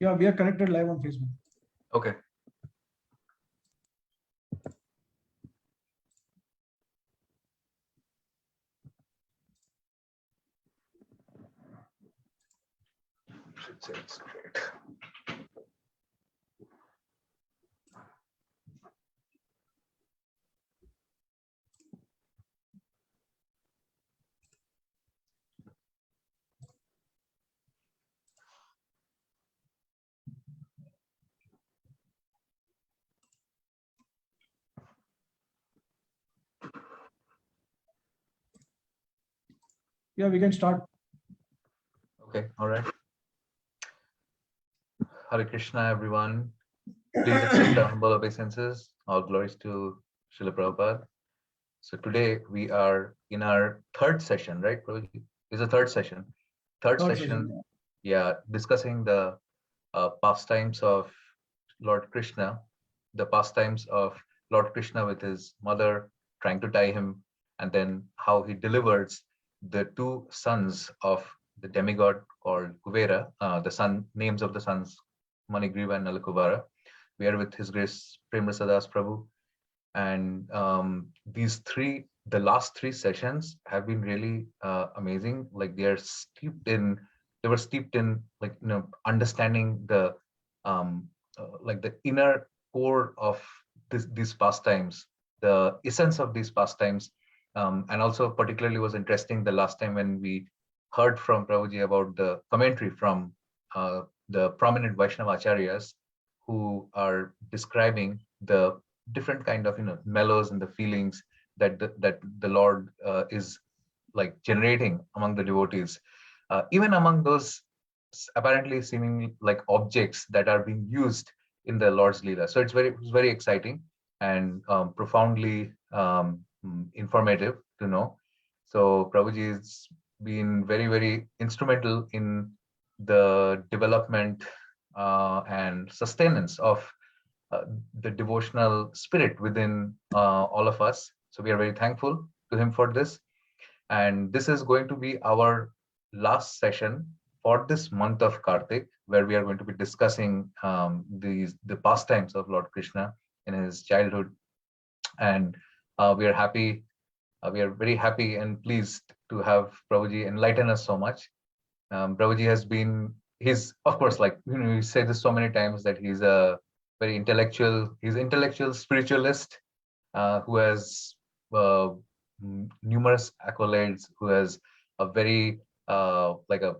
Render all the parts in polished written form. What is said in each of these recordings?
Yeah, we are connected live on Facebook. Okay. Should say it's great. Yeah, we can start. Okay, all right. Hare Krishna, everyone. Please accept the humble obeisances. All glories to Srila Prabhupada. So today we are in our third session, right, Prabhuji? It's the third session. Third session, yeah, discussing the pastimes of Lord Krishna, the pastimes of Lord Krishna with his mother trying to tie him, and then how he delivers the two sons of the demigod called Kuvera, the names of the sons, Manigriva and Nalakuvara. We are with His Grace Premrasadas Prabhu, and the last three sessions have been really amazing. Like they were steeped in like understanding the like the inner core of these pastimes, the essence of these pastimes, and also particularly was interesting the last time when we heard from Prabhuji about the commentary from the prominent Vaishnava acharyas who are describing the different kind of mellows and the feelings that the Lord is like generating among the devotees, even among those apparently seeming like objects that are being used in the Lord's Leela. So it's very exciting and profoundly informative to know. So Prabhuji has been very instrumental in the development and sustenance of the devotional spirit within all of us. So we are very thankful to him for this. And this is going to be our last session for this month of Kartik, where we are going to be discussing the pastimes of Lord Krishna in his childhood. And we are very happy and pleased to have Prabhuji enlighten us so much. Prabhuji he's of course, like we say this so many times, that he's a very intellectual spiritualist who has numerous accolades, who has a very like a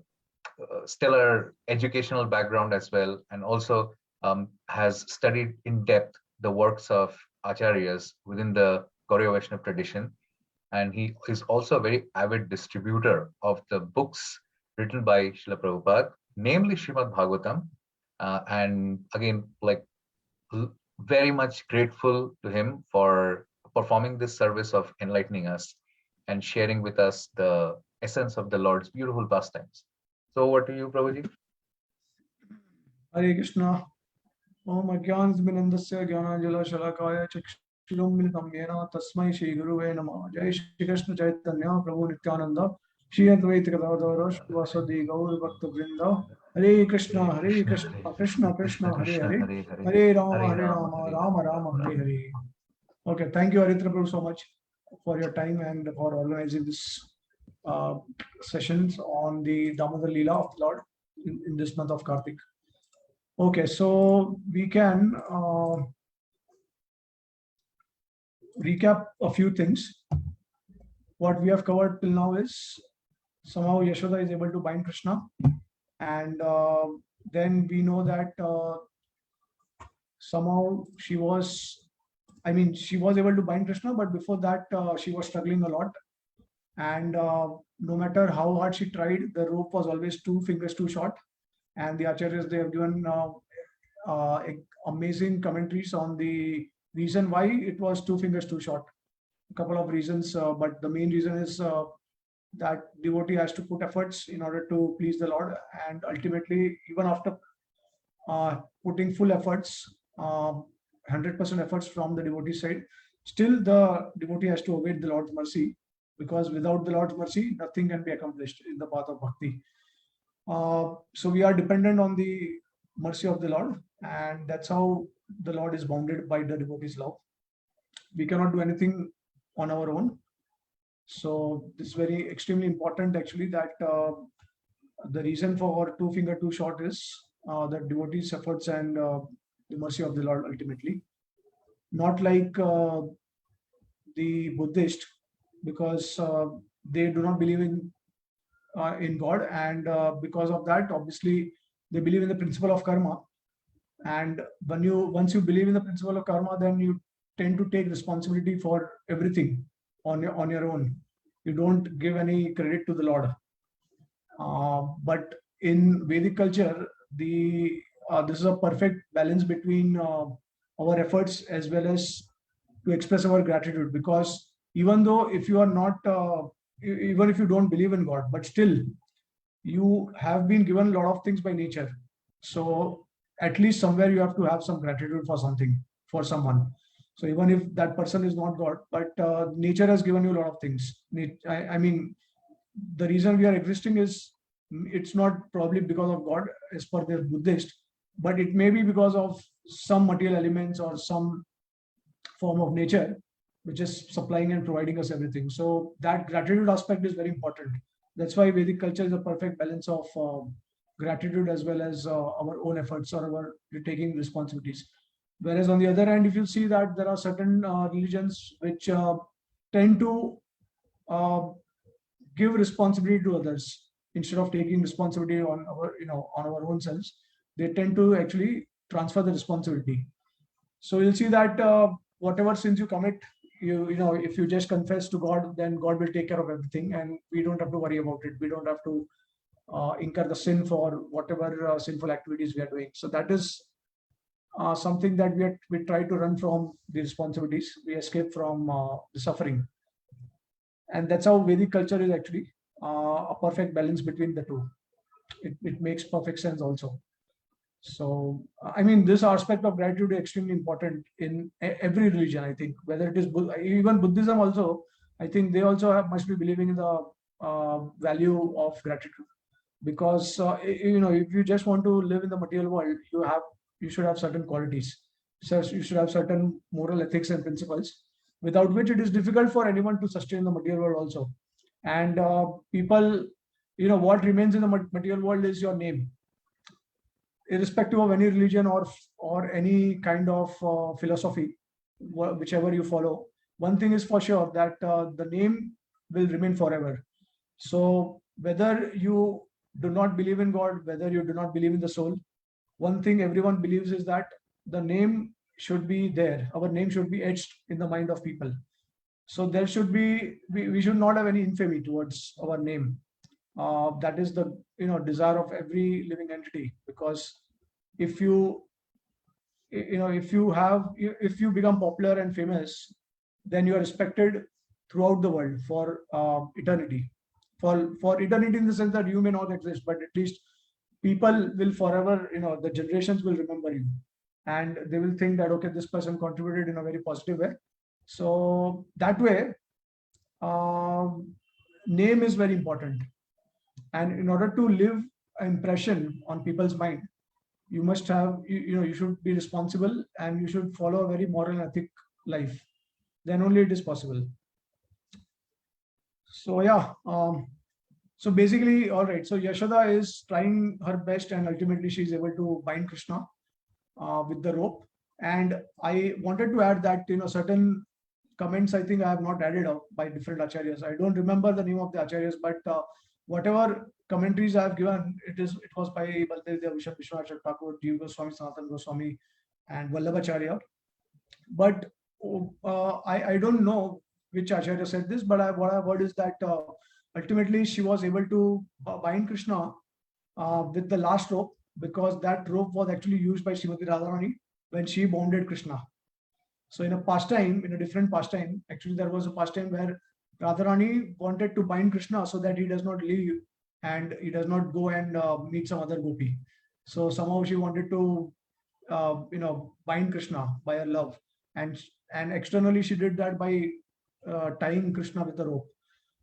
stellar educational background as well, and also has studied in depth the works of acharyas within the Gauriya Vaishnava tradition. And he is also a very avid distributor of the books written by Srila Prabhupada, namely Srimad Bhagavatam. And again, like very much grateful to him for performing this service of enlightening us and sharing with us the essence of the Lord's beautiful pastimes. So over to you, Prabhuji. Hare Krishna. Om Ajnanasminandasya Jnananjala Shalakaya Chakshurumilitam Yena Tasmai Shri Guruve Namah. Jai Shri Krishna Chaitanya Prabhu Nityananda Shri Advaita Gadadhara Vasadi Gaur Bhakta Vrinda. Hare Krishna Krishna Krishna Hare Hare Hare Rama Rama Rama Hare Hare. Okay, thank you Aritra Prabhu so much for your time and for organizing this sessions on the Damodar Leela of the Lord in this month of Kartik. Okay, so we can recap a few things. what we have covered till now is somehow Yashoda is able to bind Krishna, and then we know that somehow she was able to bind Krishna, but before that she was struggling a lot, and no matter how hard she tried, the rope was always 2 fingers too short. And the acharyas, they have given amazing commentaries on the reason why it was 2 fingers too short. A couple of reasons, but the main reason is that devotee has to put efforts in order to please the Lord, and ultimately, even after putting full efforts, 100% efforts from the devotee side, still the devotee has to await the Lord's mercy, because without the Lord's mercy, nothing can be accomplished in the path of bhakti. So we are dependent on the mercy of the Lord, and that's how the Lord is bounded by the devotee's love. We cannot do anything on our own. So this is very extremely important, actually, that the reason for 2 finger too short is the devotee's efforts and the mercy of the Lord ultimately. Not like the Buddhist, because they do not believe in God, and because of that, obviously, they believe in the principle of karma. And once you believe in the principle of karma, then you tend to take responsibility for everything on your own. You don't give any credit to the Lord. But in Vedic culture, this is a perfect balance between our efforts as well as to express our gratitude. Because even though if you are not, even if you don't believe in God, but still you have been given a lot of things by nature. So at least somewhere you have to have some gratitude for something, for someone. So even if that person is not God, but nature has given you a lot of things. I mean, the reason we are existing is, it's not probably because of God as per the Buddhist, but it may be because of some material elements or some form of nature which is supplying and providing us everything. So that gratitude aspect is very important. That's why Vedic culture is a perfect balance of gratitude as well as our own efforts or our taking responsibilities. Whereas on the other hand, if you see that there are certain religions which tend to give responsibility to others instead of taking responsibility on our own selves, they tend to actually transfer the responsibility. So you'll see that whatever sins you commit, if you just confess to God, then God will take care of everything, and we don't have to worry about it. We don't have to incur the sin for whatever sinful activities we are doing. So that is something that we try to run from the responsibilities. We escape from the suffering, and that's how Vedic culture is actually a perfect balance between the two. It makes perfect sense also. So I mean, this aspect of gratitude is extremely important in every religion, I think, whether it is even Buddhism also. I think they also must be believing in the value of gratitude, because if you just want to live in the material world, you should have certain qualities. So you should have certain moral ethics and principles, without which it is difficult for anyone to sustain the material world also. And people, what remains in the material world is your name, irrespective of any religion or any kind of philosophy, whichever you follow. One thing is for sure, that the name will remain forever. So whether you do not believe in God, whether you do not believe in the soul, one thing everyone believes is that the name should be there. Our name should be etched in the mind of people. So there should be, we should not have any infamy towards our name. That is the desire of every living entity, because if you become popular and famous, then you are respected throughout the world for eternity. For eternity, in the sense that you may not exist, but at least people will forever, the generations will remember you, and they will think that, okay, this person contributed in a very positive way. So that way, name is very important. And in order to leave an impression on people's mind, you must have, you should be responsible, and you should follow a very moral and ethic life. Then only it is possible. So yeah, so basically, all right. So Yashoda is trying her best, and ultimately she is able to bind Krishna with the rope. And I wanted to add that certain comments I think I have not added up by different acharyas. I don't remember the name of the acharyas, but whatever commentaries I have given, it was by Baldev Vishnu Vishwanath Thakur, Jiva Goswami, Sanatana Goswami, and Vallabhacharya. But I don't know which acharya said this, but what I've heard is that ultimately she was able to bind Krishna with the last rope, because that rope was actually used by Srimati Radharani when she bounded Krishna. So in a pastime, in a different pastime, actually there was a pastime where Radharani wanted to bind Krishna so that he does not leave and he does not go and meet some other gopi. So somehow she wanted to bind Krishna by her love, and externally she did that by tying Krishna with a rope.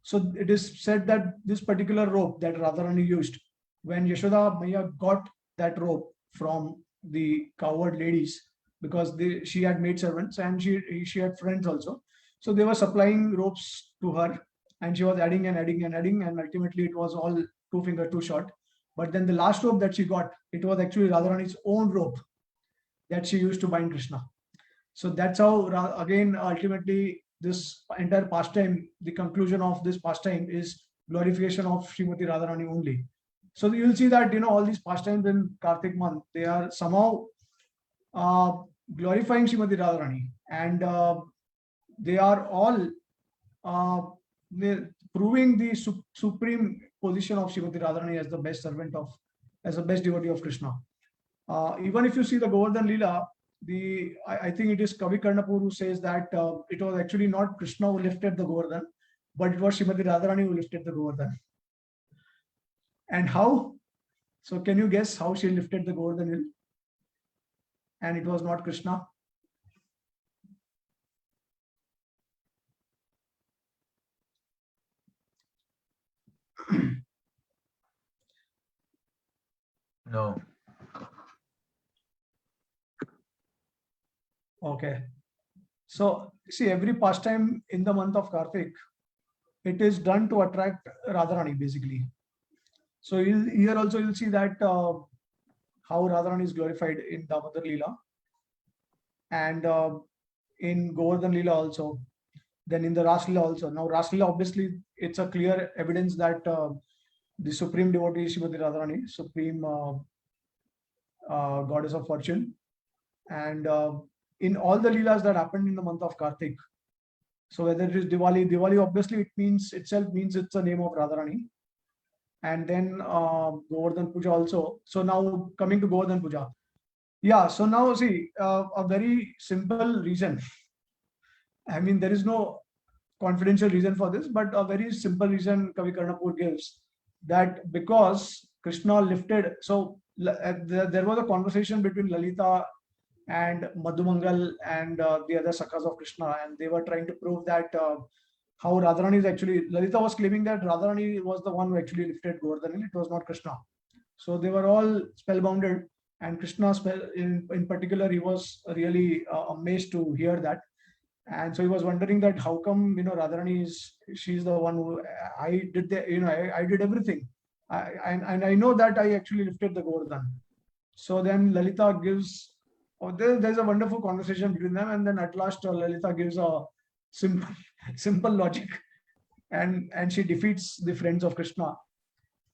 So it is said that this particular rope that Radharani used, when Yashoda Maya got that rope from the cowherd ladies, because she had maid servants and she had friends also, so they were supplying ropes to her, and she was adding and adding and adding, and ultimately it was all 2 finger too short. But then the last rope that she got, it was actually Radharani's own rope that she used to bind Krishna. So that's how, again, ultimately this entire pastime, the conclusion of this pastime is glorification of Srimati Radharani only. So you will see that all these pastimes in Kartik month, they are somehow glorifying Srimati Radharani, and they are all proving the supreme position of Srimati Radharani as the best servant as the best devotee of Krishna. Even if you see the Govardhan Leela, I think it is Kavi Karnapur who says that it was actually not Krishna who lifted the Govardhan, but it was Srimati Radharani who lifted the Govardhan. And how? So can you guess how she lifted the Govardhan hill? And it was not Krishna. No. Okay. So see, every pastime in the month of Kartik, it is done to attract Radharani basically. So here also you'll see that how Radharani is glorified in Damodar Leela, and in Govardhan Leela also, then in the Ras Leela also. Now Ras Leela, obviously it's a clear evidence that the supreme devotee is Srimati Radharani, supreme goddess of fortune, and in all the Leelas that happened in the month of Kartik, so whether it is Diwali obviously itself means it's a name of Radharani, and then Govardhan Puja also. So now coming to Govardhan Puja, yeah. So now see a very simple reason. I mean, there is no confidential reason for this, but a very simple reason Kavi Karnapur gives, that because Krishna lifted. So there was a conversation between Lalita and Madhumangal and the other Sakhas of Krishna, and they were trying to prove that how Radharani is actually, Lalita was claiming that Radharani was the one who actually lifted Govardhan, it was not Krishna. So they were all spellbounded, and Krishna in particular, he was really amazed to hear that. And so he was wondering that how come Radharani she's the one who I did I did everything, and I know that I actually lifted the Govardhan. So then Lalita gives, there's a wonderful conversation between them, and then at last Lalita gives a simple logic, and she defeats the friends of Krishna.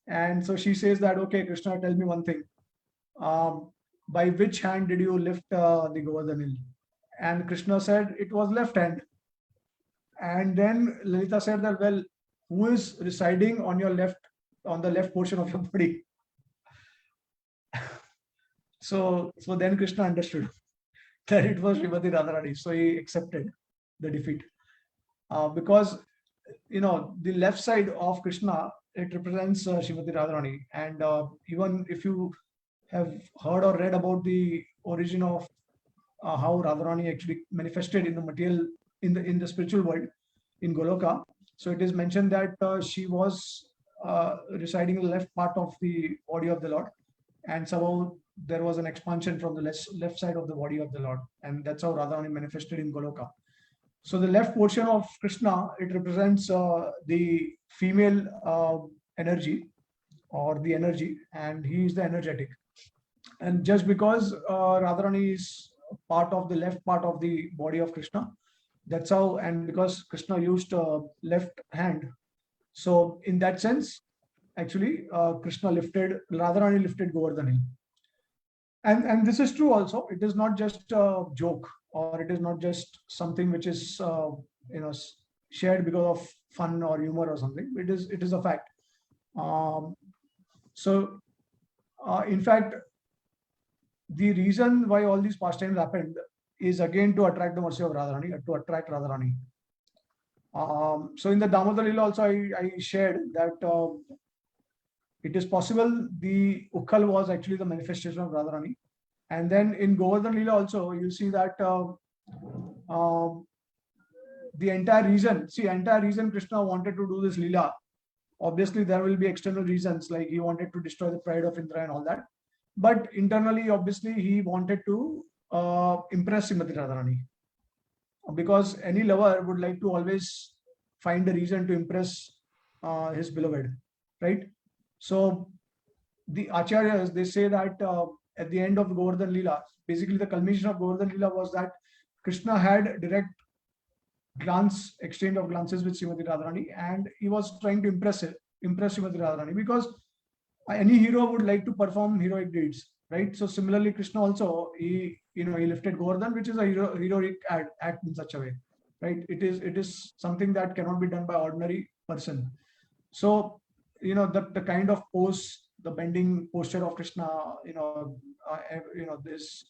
And so she says that, okay, Krishna, tell me one thing. By which hand did you lift the Govardhan hill? And Krishna said it was left hand. And then Lalita said that, well, who is residing on the left portion of your body? So then Krishna understood that it was Srimati Radharani. So he accepted the defeat. Because the left side of Krishna, it represents Srimati Radharani. And even if you have heard or read about the origin of how Radharani actually manifested in the material, in the spiritual world, in Goloka, so it is mentioned that she was residing in the left part of the body of the Lord, and somehow there was an expansion from the left side of the body of the Lord, and that's how Radharani manifested in Goloka. So the left portion of Krishna, it represents the female energy, or the energy, and he is the energetic. And just because Radharani is part of the left part of the body of Krishna, That's how, and because Krishna used left hand, so in that sense, actually, Radharani lifted Govardhan. And this is true also. It is not just a joke, or it is not just something which is shared because of fun or humor or something. It is a fact. So in fact, the reason why all these pastimes happened is again to attract the mercy of Radharani, to attract Radharani. So in the Damodar Leela also, I shared that it is possible the Ukkal was actually the manifestation of Radharani. And then in Govardhan Leela also, you see that the entire reason Krishna wanted to do this Leela, obviously there will be external reasons, like he wanted to destroy the pride of Indra and all that. But internally, obviously, he wanted to impress Srimati Radharani. Because any lover would like to always find a reason to impress his beloved, right? So the Acharyas, they say that at the end of Govardhan Leela, basically the culmination of Govardhan Leela was that Krishna had direct exchange of glances with Srimati Radharani, and he was trying to impress Srimati Radharani, because any hero would like to perform heroic deeds, right? So similarly, Krishna also, he lifted Govardhan, which is a heroic act in such a way, right? It is something that cannot be done by ordinary person. So the kind of pose, the bending posture of Krishna, this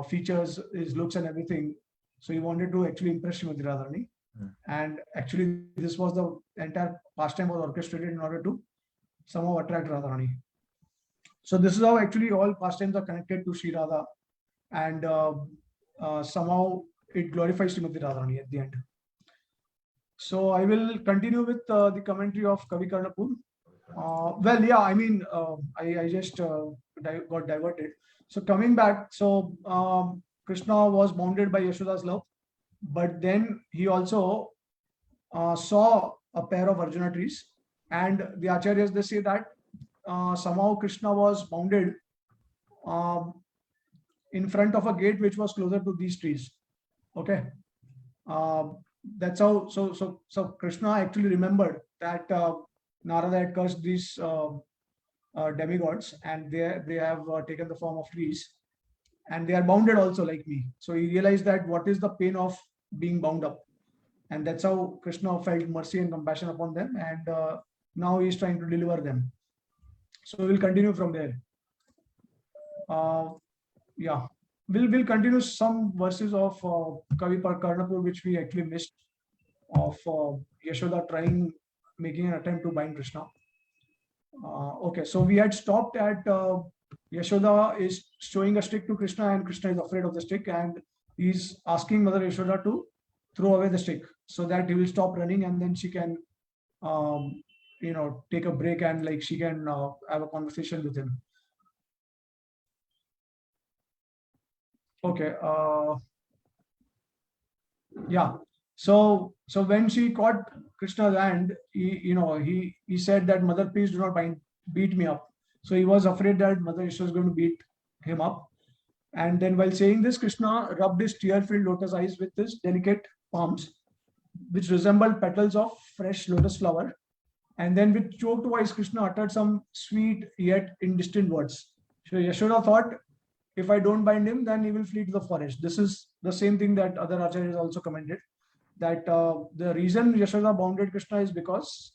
features, his looks and everything. So he wanted to actually impress Srimati Radharani, and actually this was the entire pastime was orchestrated in order to somehow attract Radharani. So this is how actually all pastimes are connected to Sri Radha, and somehow it glorifies Srimati Radharani at the end. So I will continue with the commentary of Kavi Karnapur. I just got diverted. So coming back, so Krishna was bounded by Yashoda's love, but then he also saw a pair of Arjuna trees, and the Acharyas, they say that somehow Krishna was bounded in front of a gate which was closer to these trees. Okay, that's how. So Krishna actually remembered that Narada had cursed these demigods, and they have taken the form of trees, and they are bounded also like me. So he realized that what is the pain of being bound up, and that's how Krishna felt mercy and compassion upon them, and now he is trying to deliver them. So we'll continue from there. We'll continue some verses of Kavi Karnapur which we actually missed, of Yashoda making an attempt to bind Krishna. Okay, so we had stopped at Yashoda is showing a stick to Krishna, and Krishna is afraid of the stick, and he's asking Mother Yashoda to throw away the stick so that he will stop running, and then she can take a break, and like she can have a conversation with him. Okay. So when she caught Krishna's hand, he said that, Mother, please do not beat me up. So he was afraid that Mother Yashoda is going to beat him up. And then while saying this, Krishna rubbed his tear-filled lotus eyes with his delicate palms, which resembled petals of fresh lotus flower. And then with choked voice, Krishna uttered some sweet yet indistinct words. So Yashoda thought, if I don't bind him, then he will flee to the forest. This is the same thing that other acharyas also commented, that the reason Yashoda bounded Krishna is because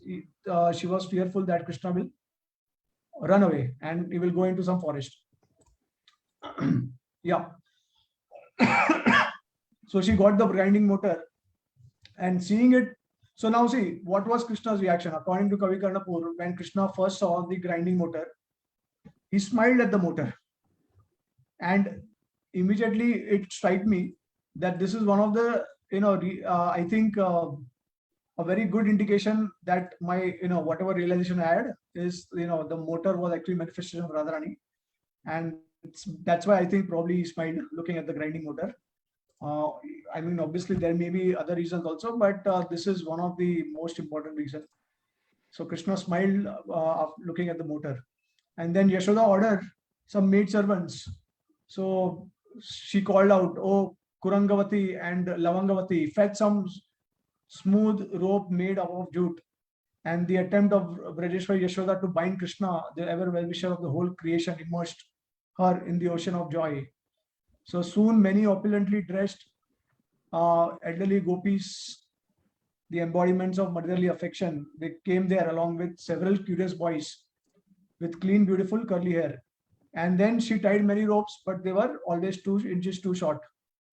she was fearful that Krishna will run away and he will go into some forest. Yeah. So she got the grinding motor, and seeing it. So now see, what was Krishna's reaction? According to Kavi Karnapur, when Krishna first saw the grinding motor, he smiled at the motor. And immediately it struck me that this is one of the, I think a very good indication that my, whatever realization I had is, the motor was actually manifestation of Radharani. And that's why I think probably he smiled looking at the grinding motor. I mean, obviously there may be other reasons also, but this is one of the most important reasons. So Krishna smiled looking at the motor. And then Yashoda ordered some maid servants. So she called out, oh, Kurangavati and Lavangavati fetched some smooth rope made up of jute, and the attempt of Brajeshwari Yashoda to bind Krishna, the ever well-wisher of the whole creation, immersed her in the ocean of joy. So soon many opulently dressed elderly gopis, the embodiments of motherly affection, they came there along with several curious boys with clean, beautiful curly hair. And then she tied many ropes, but they were always 2 inches too short.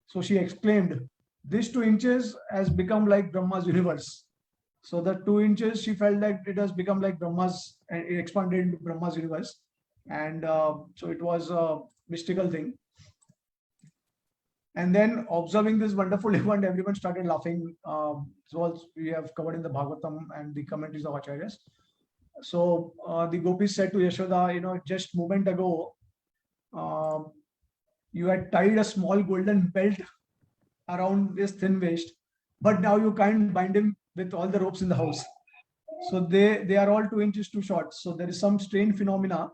So she exclaimed, "This 2 inches has become like Brahma's universe." So the 2 inches, she felt like it has become like Brahma's, and it expanded into Brahma's universe. And so it was a mystical thing. And then observing this wonderful event, everyone started laughing. So we have covered in the Bhagavatam and the commentaries of Acharyas. So the gopis said to Yashoda, just moment ago, you had tied a small golden belt around this thin waist, but now you can't bind him with all the ropes in the house. So they are all 2 inches too short. So there is some strange phenomena.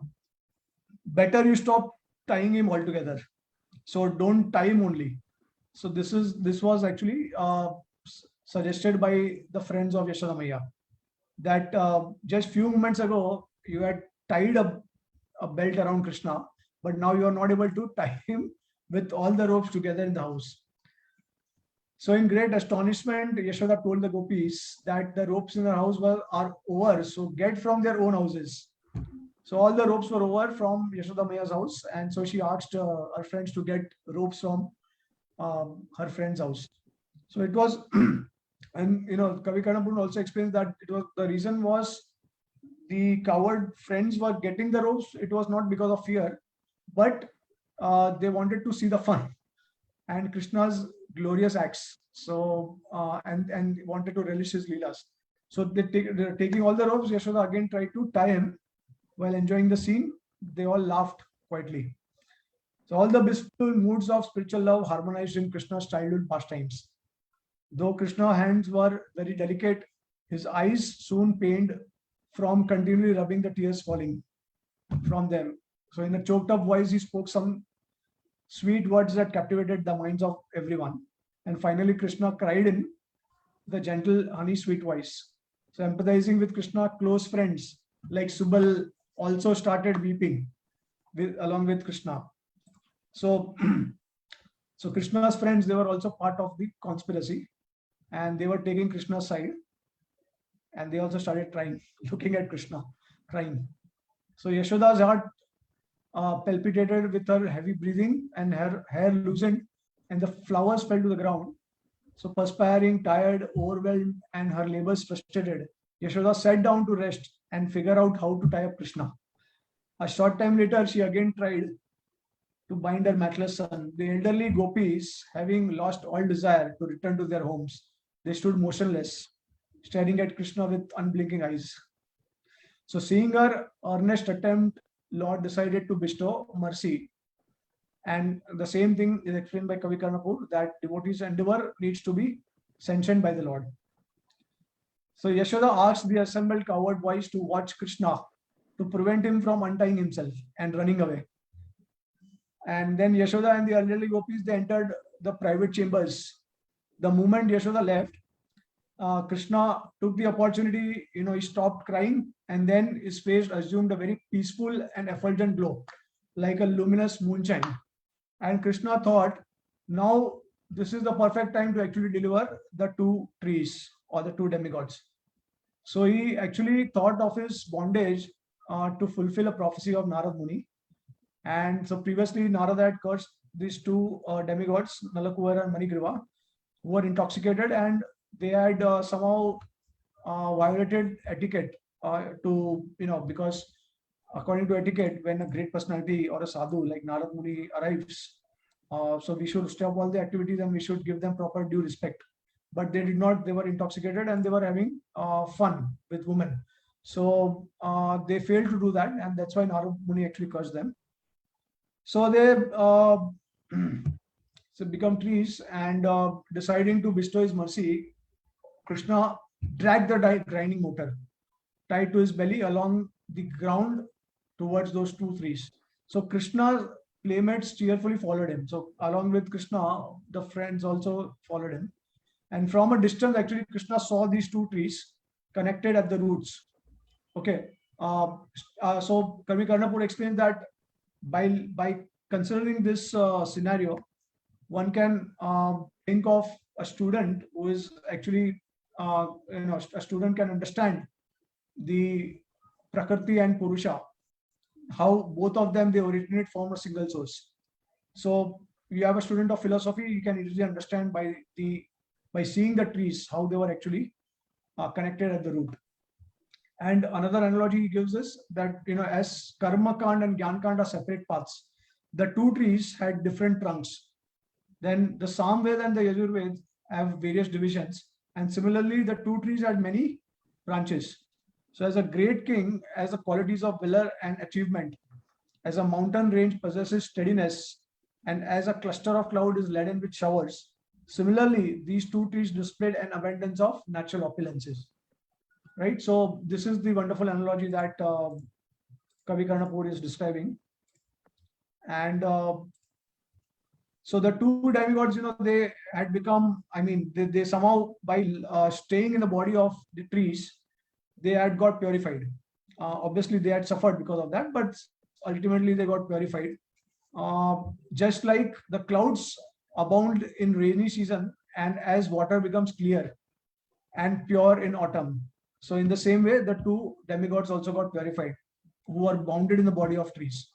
Better you stop tying him altogether. So don't tie him only. So this was actually suggested by the friends of Yashoda Maiya, that just few moments ago you had tied a belt around Krishna, but now you are not able to tie him with all the ropes together in the house. So in great astonishment, Yashoda told the gopis that the ropes in the house are over, so get from their own houses. So all the ropes were over from Yashoda Maiya's house, and so she asked her friends to get ropes from her friend's house. So it was, and Kavi Karnapur also explains that the reason was the coward friends were getting the ropes. It was not because of fear, but they wanted to see the fun and Krishna's glorious acts. So and wanted to relish his leelas. So they're taking all the ropes. Yashoda again tried to tie him. While enjoying the scene, they all laughed quietly. So all the blissful moods of spiritual love harmonized in Krishna's childhood pastimes. Though Krishna's hands were very delicate, his eyes soon pained from continually rubbing the tears falling from them. So in a choked up voice, he spoke some sweet words that captivated the minds of everyone. And finally, Krishna cried in the gentle, honey sweet voice. So empathizing with Krishna, close friends like Subal also started weeping along with Krishna. So, so Krishna's friends, they were also part of the conspiracy, and they were taking Krishna's side, and they also started crying, looking at Krishna, crying. So Yashoda's heart palpitated with her heavy breathing, and her hair loosened, and the flowers fell to the ground. So perspiring, tired, overwhelmed, and her labors frustrated, Yashoda sat down to rest and figure out how to tie up Krishna. A short time later, she again tried to bind her matchless son. The elderly gopis, having lost all desire to return to their homes, they stood motionless, staring at Krishna with unblinking eyes. So seeing her earnest attempt, Lord decided to bestow mercy. And the same thing is explained by Kavi Karnapur, that devotee's endeavor needs to be sanctioned by the Lord. So Yashoda asked the assembled coward boys to watch Krishna to prevent him from untying himself and running away. And then Yashoda and the elderly gopis, they entered the private chambers. The moment Yashoda left, Krishna took the opportunity, he stopped crying, and then his face assumed a very peaceful and effulgent glow, like a luminous moonshine. And Krishna thought, now this is the perfect time to actually deliver the 2 trees or the 2 demigods. So he actually thought of his bondage to fulfill a prophecy of Narad Muni. And so previously Narada had cursed these 2 demigods, Nalakuvar and Manigriva, who were intoxicated, and they had somehow violated etiquette because according to etiquette, when a great personality or a sadhu like Narad Muni arrives, so we should stop all the activities and we should give them proper due respect. But they did not. They were intoxicated and they were having fun with women. So they failed to do that, and that's why Narad Muni actually cursed them. So they so become trees, and deciding to bestow his mercy, Krishna dragged the grinding motor tied to his belly along the ground towards those 2 trees. So Krishna playmates cheerfully followed him. So along with Krishna, the friends also followed him. And from a distance, actually, Krishna saw these two trees connected at the roots. Okay. So Kavi Karnapur explains that by considering this scenario, one can think of a student who is actually, a student can understand the Prakriti and Purusha, how both of them they originate from a single source. So you have a student of philosophy, you can easily understand by seeing the trees how they were actually connected at the root. And another analogy he gives is that as Karma Kand and Gyan Kand are separate paths, the two trees had different trunks. Then the Samved and the Yajurved have various divisions, and similarly the two trees had many branches. So as a great king has the qualities of valor and achievement, as a mountain range possesses steadiness, and as a cluster of cloud is laden with showers, similarly these two trees displayed an abundance of natural opulences. Right? So this is the wonderful analogy that Kavi Karnapur is describing. And so the two demigods, they had become, they somehow by staying in the body of the trees, they had got purified. Obviously, they had suffered because of that, but ultimately they got purified. Just like the clouds abound in rainy season, and as water becomes clear and pure in autumn. So in the same way, the two demigods also got purified, who are bounded in the body of trees.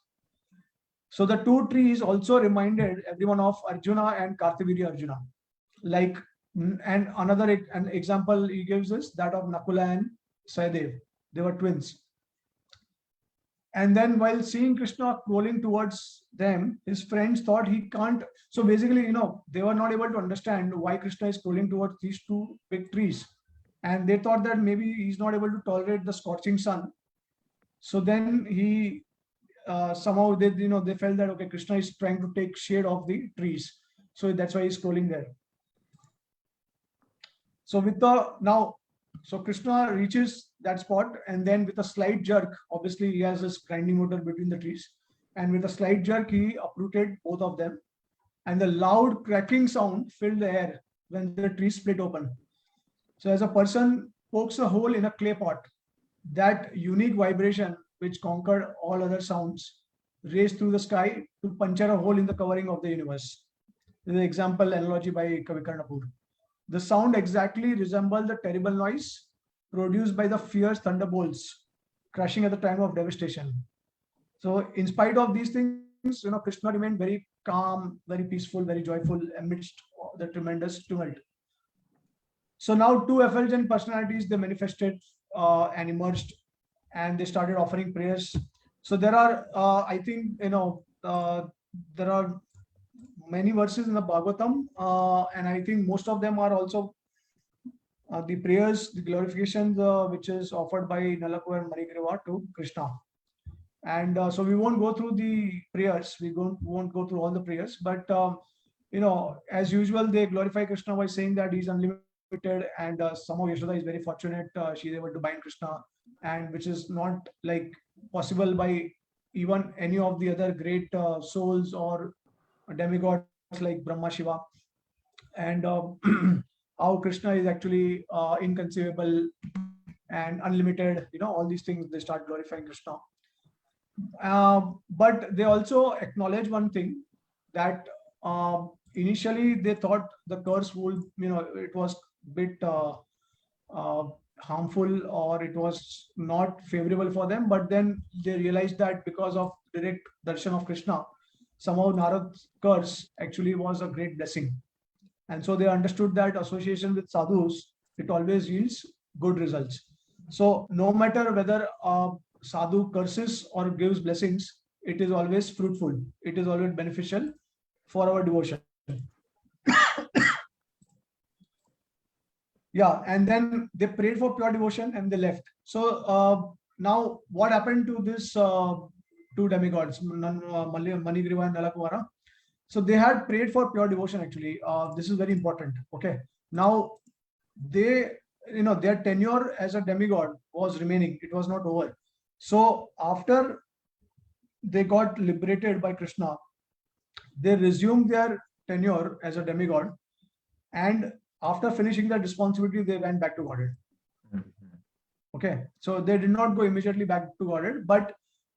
So the two trees also reminded everyone of Arjuna and Kartavirya Arjuna. Like, and an example he gives is that of Nakula and Sahadev. They were twins. And then while seeing Krishna crawling towards them, his friends thought he can't. So basically, they were not able to understand why Krishna is crawling towards these two big trees. And they thought that maybe he's not able to tolerate the scorching sun. So then he somehow they felt that okay, Krishna is trying to take shade of the trees. So that's why he's crawling there. So so Krishna reaches that spot, and then with a slight jerk, obviously he has this grinding motor between the trees, and with a slight jerk he uprooted both of them, and the loud cracking sound filled the air when the trees split open. So as a person pokes a hole in a clay pot, that unique vibration which conquered all other sounds raced through the sky to puncture a hole in the covering of the universe. This is an example analogy by Kavi Karnapur. The sound exactly resembled the terrible noise produced by the fierce thunderbolts crashing at the time of devastation. So in spite of these things, Krishna remained very calm, very peaceful, very joyful amidst the tremendous tumult. So now two effulgent personalities, they manifested and emerged, and they started offering prayers. So there are, I think, there are many verses in the Bhagavatam, and I think most of them are also the prayers, the glorifications, which is offered by Nalakuvar and Manigriva to Krishna. And so we won't go through the prayers. We won't go through all the prayers, but as usual, they glorify Krishna by saying that he's unlimited, and somehow Yashoda is very fortunate. She's able to bind Krishna, and which is not like possible by even any of the other great souls or demigods like Brahma, Shiva. And how Krishna is actually inconceivable and unlimited, all these things, they start glorifying Krishna. But they also acknowledge one thing, that initially they thought the curse would, it was a bit harmful, or it was not favorable for them. But then they realized that because of direct darshan of Krishna, somehow Narad's curse actually was a great blessing. And so they understood that association with sadhus, it always yields good results. So no matter whether sadhu curses or gives blessings, it is always fruitful. It is always beneficial for our devotion. Yeah, and then they prayed for pure devotion and they left. So now what happened to this two demigods, Manigriva and Nalakuvara? So they had prayed for pure devotion actually. This is very important. Okay. Now their tenure as a demigod was remaining. It was not over. So after they got liberated by Krishna, they resumed their tenure as a demigod, and after finishing that responsibility, they went back to Godhead. Okay, so they did not go immediately back to Godhead, but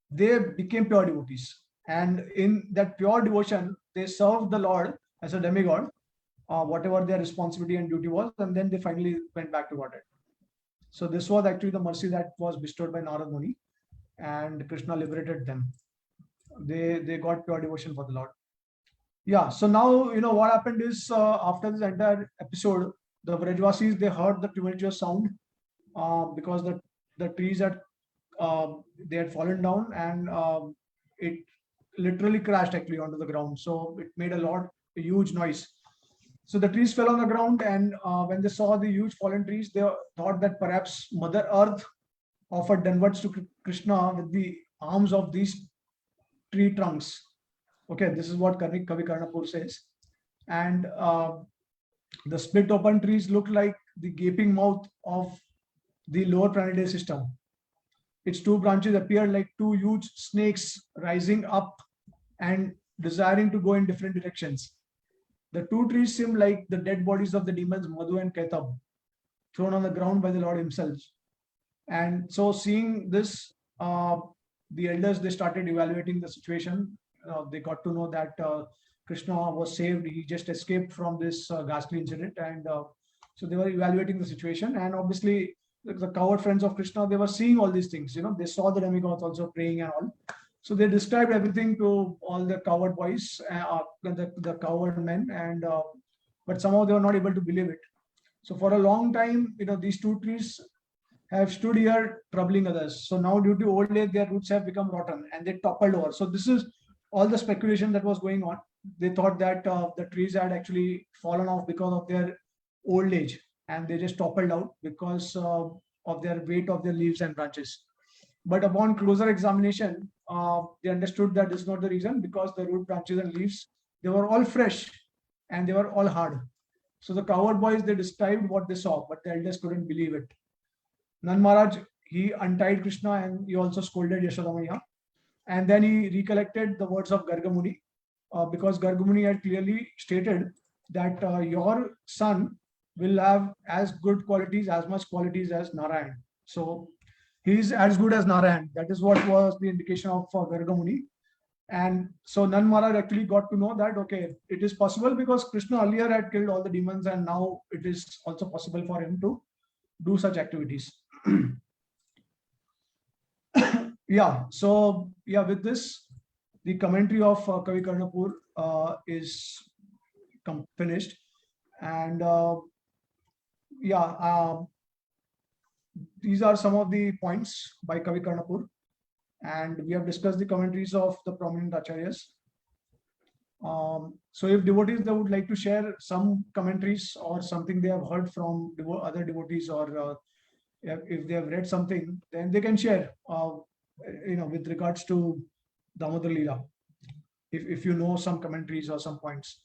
they became pure devotees. And in that pure devotion, they served the Lord as a demigod, whatever their responsibility and duty was, and then they finally went back to Godhead. So this was actually the mercy that was bestowed by Narad Muni, and Krishna liberated them. They got pure devotion for the Lord. Yeah. So now what happened is, after this entire episode, the Vrajvasis, they heard the tumultuous sound, because the trees had they had fallen down, and it literally crashed actually onto the ground. So it made a huge noise. So the trees fell on the ground, and when they saw the huge fallen trees, they thought that perhaps Mother Earth offered downwards to Krishna with the arms of these tree trunks. Okay, this is what Kavi Karnapur says. And the split open trees look like the gaping mouth of the lower planetary system. Its two branches appear like two huge snakes rising up and desiring to go in different directions. The two trees seem like the dead bodies of the demons Madhu and Ketab, thrown on the ground by the Lord himself. And so seeing this, the elders, they started evaluating the situation. They got to know that Krishna was saved. He just escaped from this ghastly incident. And so they were evaluating the situation. And obviously, the coward friends of Krishna, they were seeing all these things. They saw the demigods also praying and all. So they described everything to all the coward boys, the coward men, and but somehow they were not able to believe it. So for a long time, these two trees have stood here troubling others. So now, due to old age, their roots have become rotten and they toppled over. So this is all the speculation that was going on. They thought that the trees had actually fallen off because of their old age, and they just toppled out because of their weight of their leaves and branches. But upon closer examination, they understood that this is not the reason, because the root, branches, and leaves, they were all fresh and they were all hard. So the coward boys, they described what they saw, but the elders couldn't believe it. Nand Maharaj, he untied Krishna and he also scolded Yashoda Maiya. And then he recollected the words of Garga Muni, because Garga Muni had clearly stated that your son will have as good qualities, as much qualities as Narayan. So he is as good as Narayan. That is what was the indication of Garga Muni. And so Nand Maharaj actually got to know that, okay, it is possible, because Krishna earlier had killed all the demons, and now it is also possible for him to do such activities. Yeah. So yeah, with this, the commentary of Kavi Karnapur is finished. And yeah, these are some of the points by Kavi Karnapur, and we have discussed the commentaries of the prominent acharyas. So if devotees, they would like to share some commentaries or something they have heard from other devotees, or if they have read something, then they can share, with regards to Damodar Leela, if you know some commentaries or some points.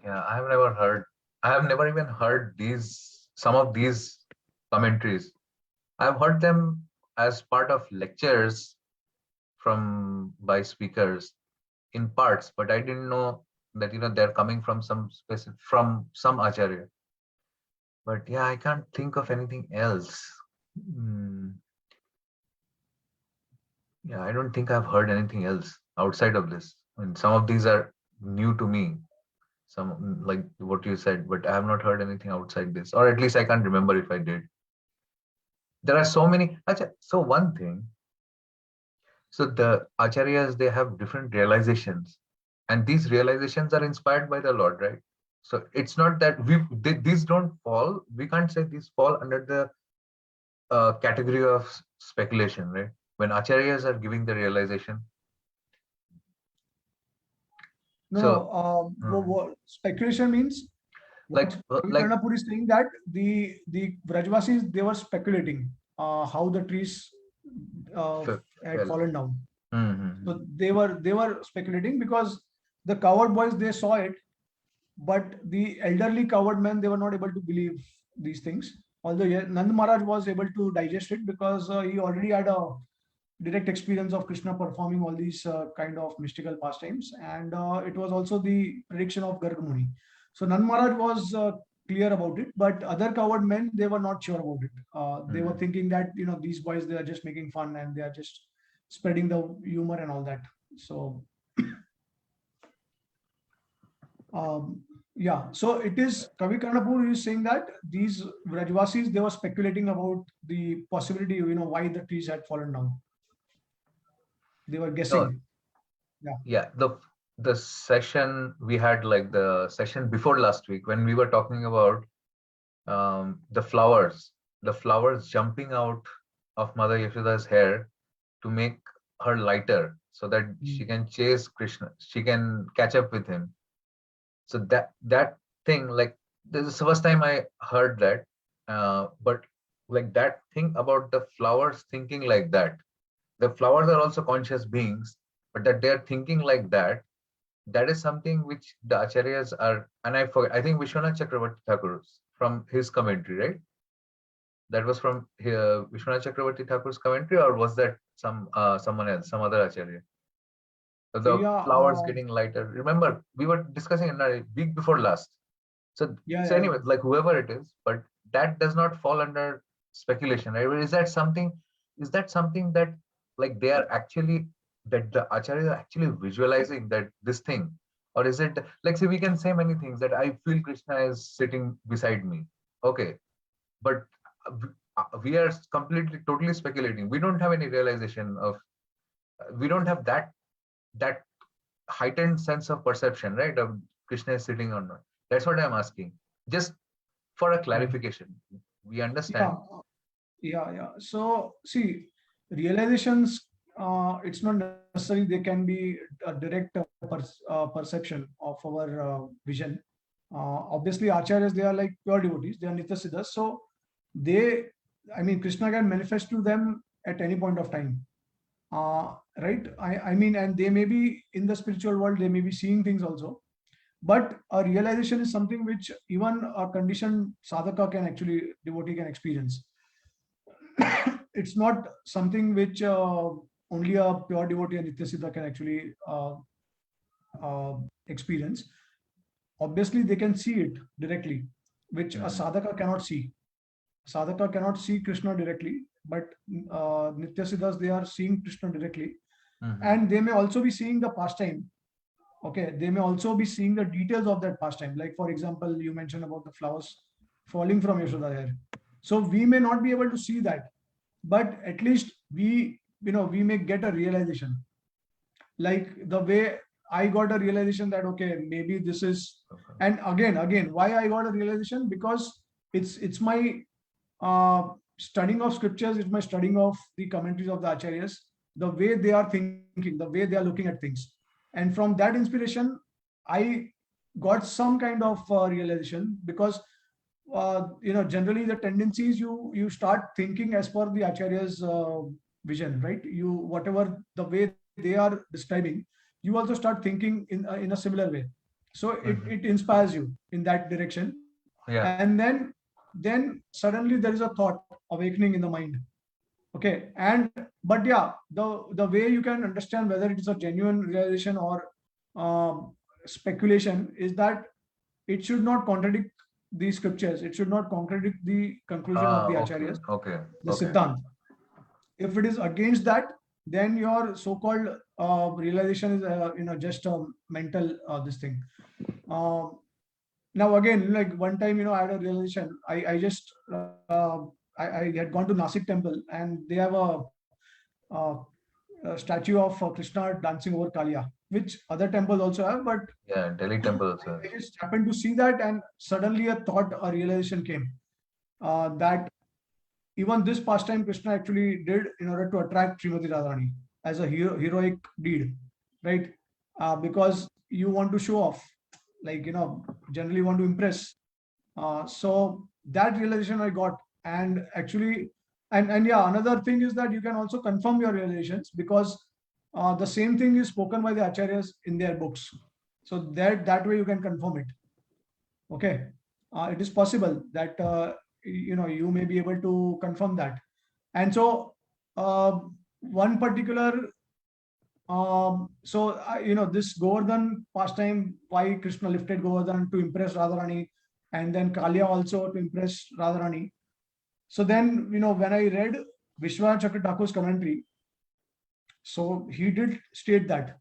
Yeah, I have never even heard some of these commentaries. I've heard them as part of lectures by speakers in parts, but I didn't know that they're coming from some acharya. But yeah, I can't think of anything else. Yeah, I don't think I've heard anything else outside of this. And some of these are new to me, some like what you said, but I have not heard anything outside this, or at least I can't remember if I did. There are so many. So one thing, so the acharyas, they have different realizations, and these realizations are inspired by the Lord, right? So it's not that these don't fall. We can't say these fall under the category of speculation, right? When acharyas are giving the realization. No, what speculation means? Like Karnapur is saying that the Vrajvasis, they were speculating how the trees had fallen down. So they were speculating, because the coward boys, they saw it, but the elderly coward men, they were not able to believe these things. although Nand Maharaj was able to digest it because he already had a direct experience of Krishna performing all these kind of mystical pastimes, and it was also the prediction of Garg Muni. So Nand Maharaj was clear about it, but other coward men, they were not sure about it. They were thinking that these boys, they are just making fun and they are just spreading the humor and all that. So yeah, so it is Kavi Karnapur is saying that these Vrajvasis, they were speculating about the possibility, why the trees had fallen down. They were guessing. Yeah, the session we had, like the session before last week, when we were talking about the flowers jumping out of Mother Yashoda's hair to make her lighter so that she can chase Krishna, she can catch up with him. So that thing, like, this is the first time I heard that, but like that thing about the flowers thinking like that, the flowers are also conscious beings, but that they're thinking like that, that is something which the acharyas are, and I forget, I think Vishwanath Chakravarti Thakur, from his commentary, right? That was from Vishwanath Chakravarti Thakur's commentary, or was that someone else, some other acharya? The flowers getting lighter. Remember, we were discussing in a week before last. So anyway, like whoever it is, but that does not fall under speculation, right? Is that something that, like, they are actually, that the acharyas are actually visualizing that this thing, or is it like, say, we can say many things, that I feel Krishna is sitting beside me, okay, but we are completely totally speculating. We don't have any realization of, we don't have that heightened sense of perception, right, of Krishna is sitting or not. That's what I'm asking, just for a clarification. We understand. Yeah. So see, realizations, it's not necessary they can be a direct perception of our vision. Obviously, acharyas, they are like pure devotees, they are nitya siddhas, so Krishna can manifest to them at any point of time, right? And they may be in the spiritual world, they may be seeing things also, but a realization is something which even a conditioned sadhaka can actually, devotee can experience. It's not something which only a pure devotee and nitya siddha can actually experience. Obviously, they can see it directly, which a sadhaka cannot see. Sadhaka cannot see Krishna directly, but nitya siddhas, they are seeing Krishna directly, and they may also be seeing the pastime. Okay, they may also be seeing the details of that pastime. Like, for example, you mentioned about the flowers falling from Yashoda hair. So we may not be able to see that, but at least we may get a realization. Like the way I got a realization that, okay, maybe this is, and again, why I got a realization, because it's my studying of scriptures, it's my studying of the commentaries of the acharyas, the way they are thinking, the way they are looking at things. And from that inspiration, I got some kind of realization, because generally the tendency is you start thinking as per the acharya's vision, right? You, whatever the way they are describing, you also start thinking in a similar way. So it inspires you in that direction. And then suddenly there is a thought awakening in the mind. Okay, but yeah, the way you can understand whether it is a genuine realization or speculation is that it should not contradict the scriptures. It should not contradict the conclusion of the acharyas. The Siddhant. If it is against that, then your so-called realization is just a mental this thing. Now again, like one time, I had a realization. I just I had gone to Nasik temple, and they have a statue of Krishna dancing over Kaliya, which other temples also have, but Delhi temple also. I just happened to see that, and suddenly a realization came that even this pastime Krishna actually did in order to attract Srimati Radharani as a heroic deed, right? Because you want to show off, like, generally want to impress. So that realization I got, and actually, and yeah, another thing is that you can also confirm your realizations, because the same thing is spoken by the acharyas in their books. So that way you can confirm it. Okay, it is possible that you may be able to confirm that. And so one particular this Govardhan pastime, why Krishna lifted Govardhan to impress Radharani, and then Kalia also to impress Radharani. So then, when I read Vishwanath Chakra Thakur's commentary, so he did state that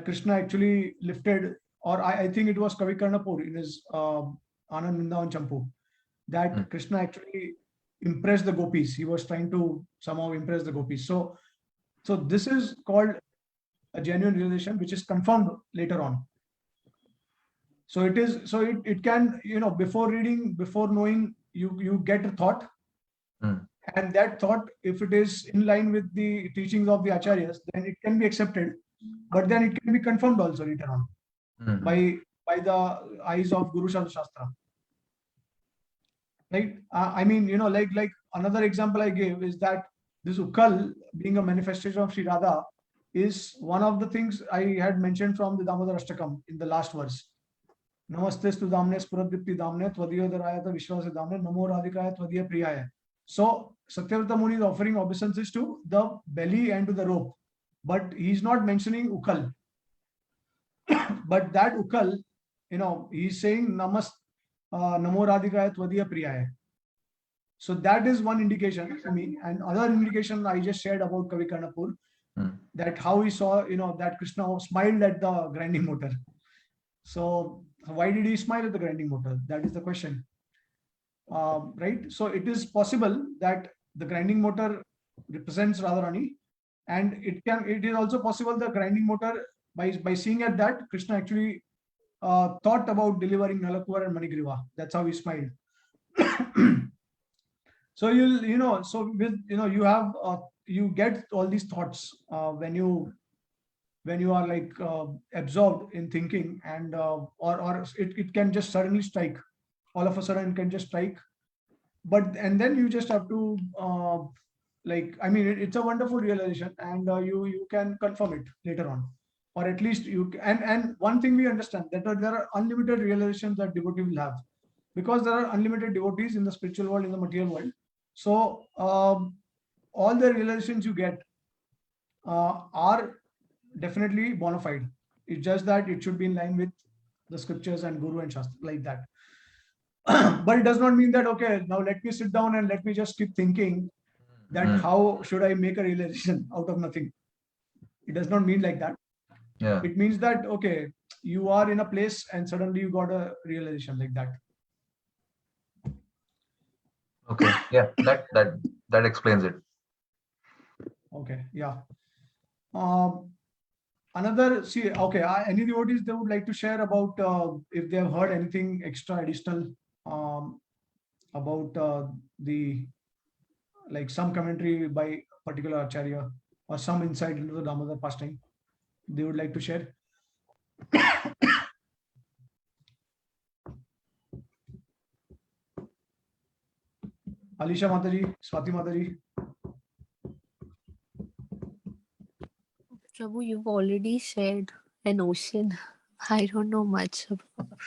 Krishna actually lifted, or I think it was Kavi Karnapur in his Anand Vrindavan Champu, that Krishna actually impressed the gopis. He was trying to somehow impress the gopis. So this is called a genuine realization, which is confirmed later on. So it can, before reading, before knowing, you get a thought, and that thought, if it is in line with the teachings of the acharyas, then it can be accepted, but then it can be confirmed also later on by the eyes of Guru Shastra. Right? I mean, like another example I gave is that this Ukkal, being a manifestation of Sri Radha, is one of the things I had mentioned from the Damodar Ashtakam in the last verse. Namastestu damne spuradipti damne tvadiyodharayata vishwase damne namo radhikaya tvadiya priyaya. So Satyavrata Muni is offering obeisances to the belly and to the rope, but he's not mentioning Ukkal. But that Ukkal, he's saying namo radhikaya tvadiya priyaya. So that is one indication to me. And other indication I just shared about Kavi Karnapur, that how he saw, that Krishna smiled at the grinding motor. So why did he smile at the grinding motor? That is the question. Right? So it is possible that the grinding motor represents Radharani, and it is also possible the grinding motor, by seeing at that, Krishna actually thought about delivering Nalakuvar and Manigriva. That's how he smiled. So you have you get all these thoughts when you are like absorbed in thinking, and or it can just suddenly strike. All of a sudden it can just strike, and then you just have to it's a wonderful realization, and you can confirm it later on, or at least you and one thing we understand, that there are unlimited realizations that devotee will have, because there are unlimited devotees in the spiritual world, in the material world. So all the realizations you get are definitely bona fide. It's just that it should be in line with the scriptures and Guru and Shastra, like that. But it does not mean that, okay, now let me sit down and let me just keep thinking that how should I make a realization out of nothing. It does not mean like that. Yeah. It means that, okay, you are in a place and suddenly you got a realization like that. Okay. Yeah. That explains it. Okay. Yeah. Any devotees they would like to share about if they have heard anything extra additional about the some commentary by particular acharya, or some insight into the Damodar pastime they would like to share. Alisha Mataji, Swati Mataji. Prabhu, you've already shared an ocean. I don't know much about.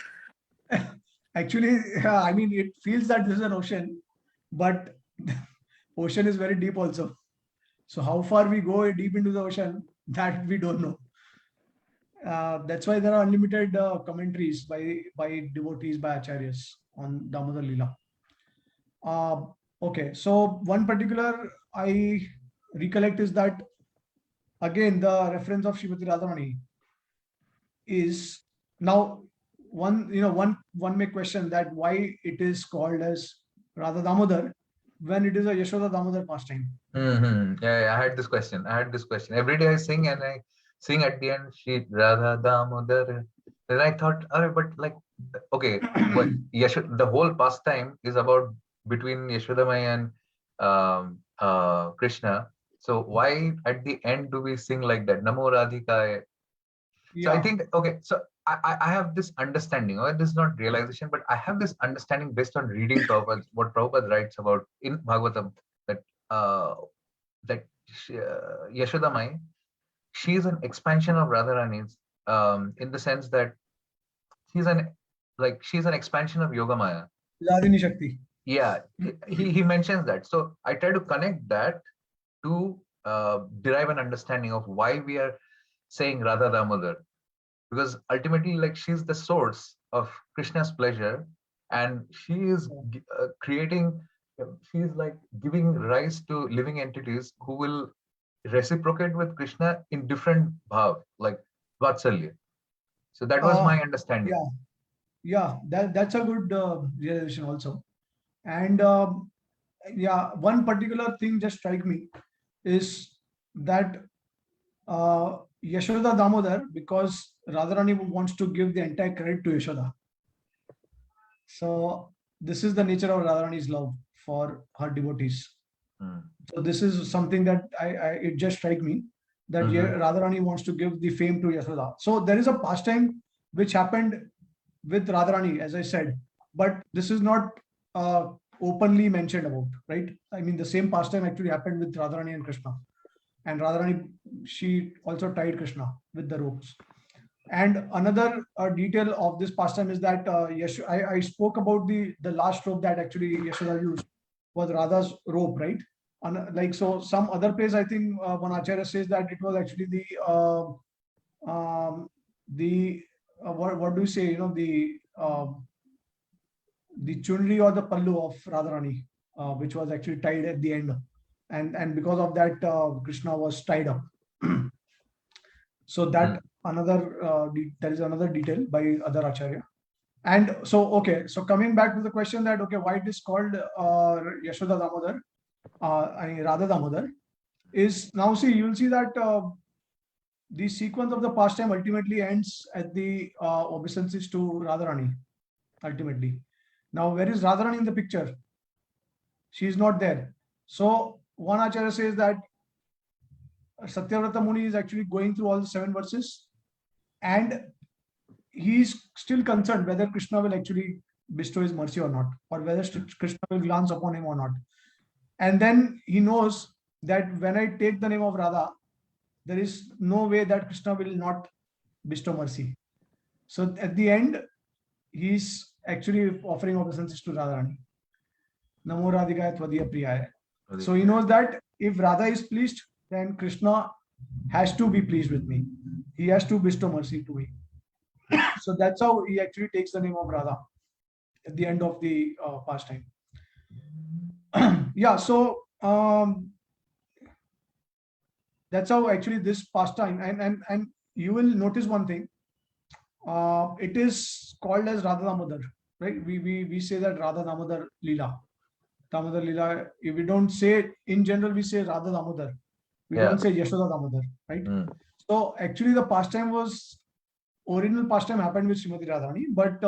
Actually, I mean, it feels that this is an ocean, but ocean is very deep also. So how far we go deep into the ocean, that we don't know. That's why there are unlimited commentaries by devotees, by acharyas on Damodar Leela. Okay, so one particular I recollect is that, again, the reference of Srimati Radharani is now one may question that why it is called as Radha Damodar when it is a Yashoda Damodar pastime. Yeah, I had this question. Every day I sing, and I sing at the end, Shri Radha Damodar. Then I thought, but okay, what the whole pastime is about between Yashodamai and Krishna. So why at the end do we sing like that? Namo Radhikaya. So I think, okay, so I have this understanding, or this is not realization, but I have this understanding based on reading Prabhupada, what Prabhupada writes about in Bhagavatam, that Yashodamai, she is an expansion of Radharani's, in the sense that she's an expansion of Yogamaya. Ladini Shakti. Yeah, he mentions that. So I try to connect that to derive an understanding of why we are saying Radha Damodar, because ultimately, like, she's the source of Krishna's pleasure, and she is creating. She's like giving rise to living entities who will reciprocate with Krishna in different bhav, like Vatsalya. So that was Uh, my understanding. yeah, yeah, that's a good realization also. And yeah, one particular thing just strike me is that Yashoda Damodar, because Radharani wants to give the entire credit to Yashoda. So this is the nature of Radharani's love for her devotees. Mm. So this is something that it just strike me that Mhm. Radharani wants to give the fame to Yashoda. So there is a pastime which happened with Radharani, as I said, but this is not openly mentioned about, right? I mean, the same pastime actually happened with Radharani and Krishna. And Radharani, she also tied Krishna with the ropes. And another detail of this pastime is that I spoke about the last rope that actually Yashoda used was Radha's rope, right? Like so, some other place I think one acharya says that it was actually the what do you say? You know the chunri or the pallu of Radharani, which was actually tied at the end, and because of that Krishna was tied up. So that another there is another detail by other acharya. And so okay, so coming back to the question that okay, why it is called Yashoda Damodar, I mean Radha Damodar, is now see you will see that the sequence of the pastime ultimately ends at the obeisances to Radharani ultimately. Now where is Radharani in the picture? She is not there. So one acharya says that Satyavrata Muni is actually going through all the 7 verses, and he is still concerned whether Krishna will actually bestow his mercy or not, or whether Krishna will glance upon him or not. And then he knows that when I take the name of Radha, there is no way that Krishna will not bestow mercy. So at the end, he is actually offering obeisances to Radharani. Namo Radhikaya Tvadiya Priyaya. So he knows that if Radha is pleased, then Krishna has to be pleased with me. He has to bestow mercy to me. So that's how he actually takes the name of Radha at the end of the pastime. Yeah, so that's how actually this pastime, and you will notice one thing. It is called as Radha Damodar, right? We say that Radha Damodar Leela. Damodar Leela. If we don't say in general, we say Radha Damodar. We don't say Yashoda Damodar, right? So actually, the pastime was original pastime happened with Srimati Radharani, but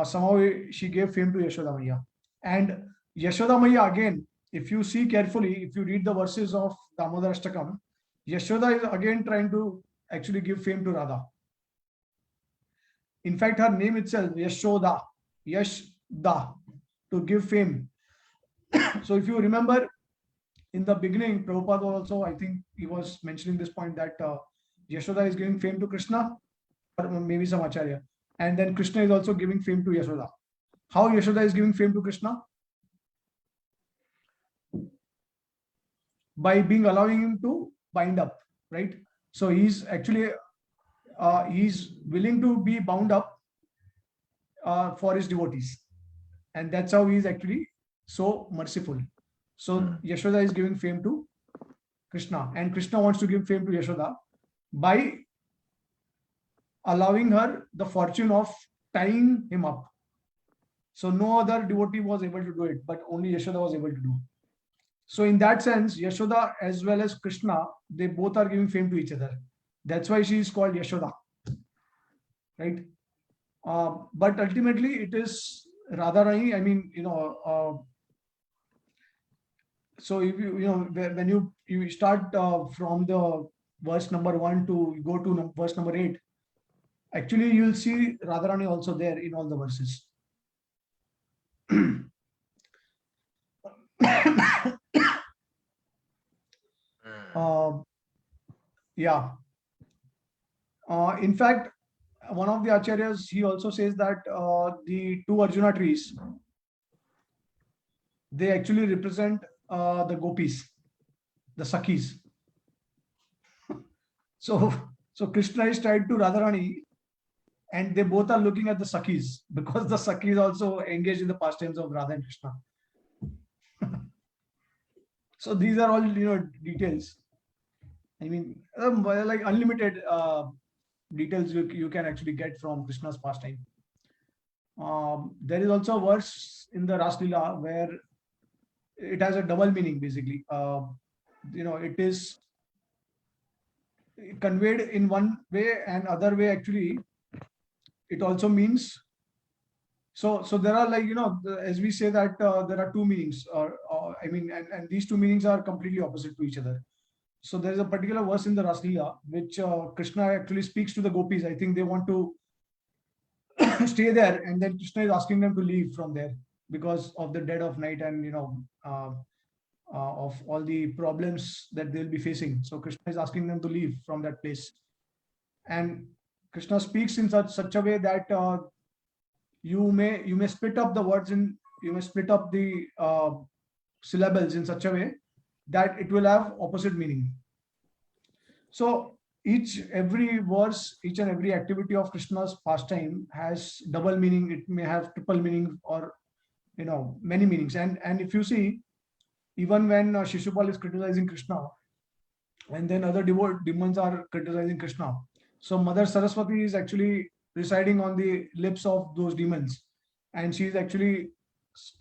somehow she gave fame to Yashoda Maiya. And Yashoda Maiya, again, if you see carefully, if you read the verses of Damodar Ashtakam, Yashoda is again trying to actually give fame to Radha. In fact, her name itself, Yashoda, Yashda, to give fame. So if you remember, in the beginning, Prabhupada also, I think he was mentioning this point that Yashoda is giving fame to Krishna, or maybe some acharya. And then Krishna is also giving fame to Yashoda. How Yashoda is giving fame to Krishna? By being allowing him to bind up, right? So he's actually he's willing to be bound up for his devotees, and that's how he's actually so merciful. So Yashoda is giving fame to Krishna, and Krishna wants to give fame to Yashoda by allowing her the fortune of tying him up. So no other devotee was able to do it, but only Yashoda was able to do. So in that sense, Yashoda as well as Krishna, they both are giving fame to each other. That's why she is called Yashoda, right? But ultimately, it is Radharani. I mean, so if when you start from the verse number 1 to go to verse number 8, actually you will see Radharani also there in all the verses. Yeah. In fact, one of the acharyas, he also says that the two Arjuna trees, they actually represent the gopis, the Sakhis. So Krishna is tied to Radharani, and they both are looking at the Sakhis because the Sakhis also engaged in the pastimes of Radha and Krishna. So these are all details. I mean, like unlimited details you can actually get from Krishna's pastime. There is also a verse in the Ras Leela where it has a double meaning basically. It is conveyed in one way, and other way actually it also means. So there are, like, as we say that there are two meanings, or I mean, and these two meanings are completely opposite to each other. So there is a particular verse in the Ras Leela which Krishna actually speaks to the gopis. I think they want to stay there, and then Krishna is asking them to leave from there because of the dead of night and of all the problems that they'll be facing. So Krishna is asking them to leave from that place, and Krishna speaks in such a way that you may split up the words you may split up the syllables in such a way that it will have opposite meaning. So every verse, each and every activity of Krishna's pastime has double meaning. It may have triple meaning, or many meanings. And if you see, even when Shishupal is criticizing Krishna, and then other demons are criticizing Krishna, so Mother Saraswati is actually residing on the lips of those demons, and she is actually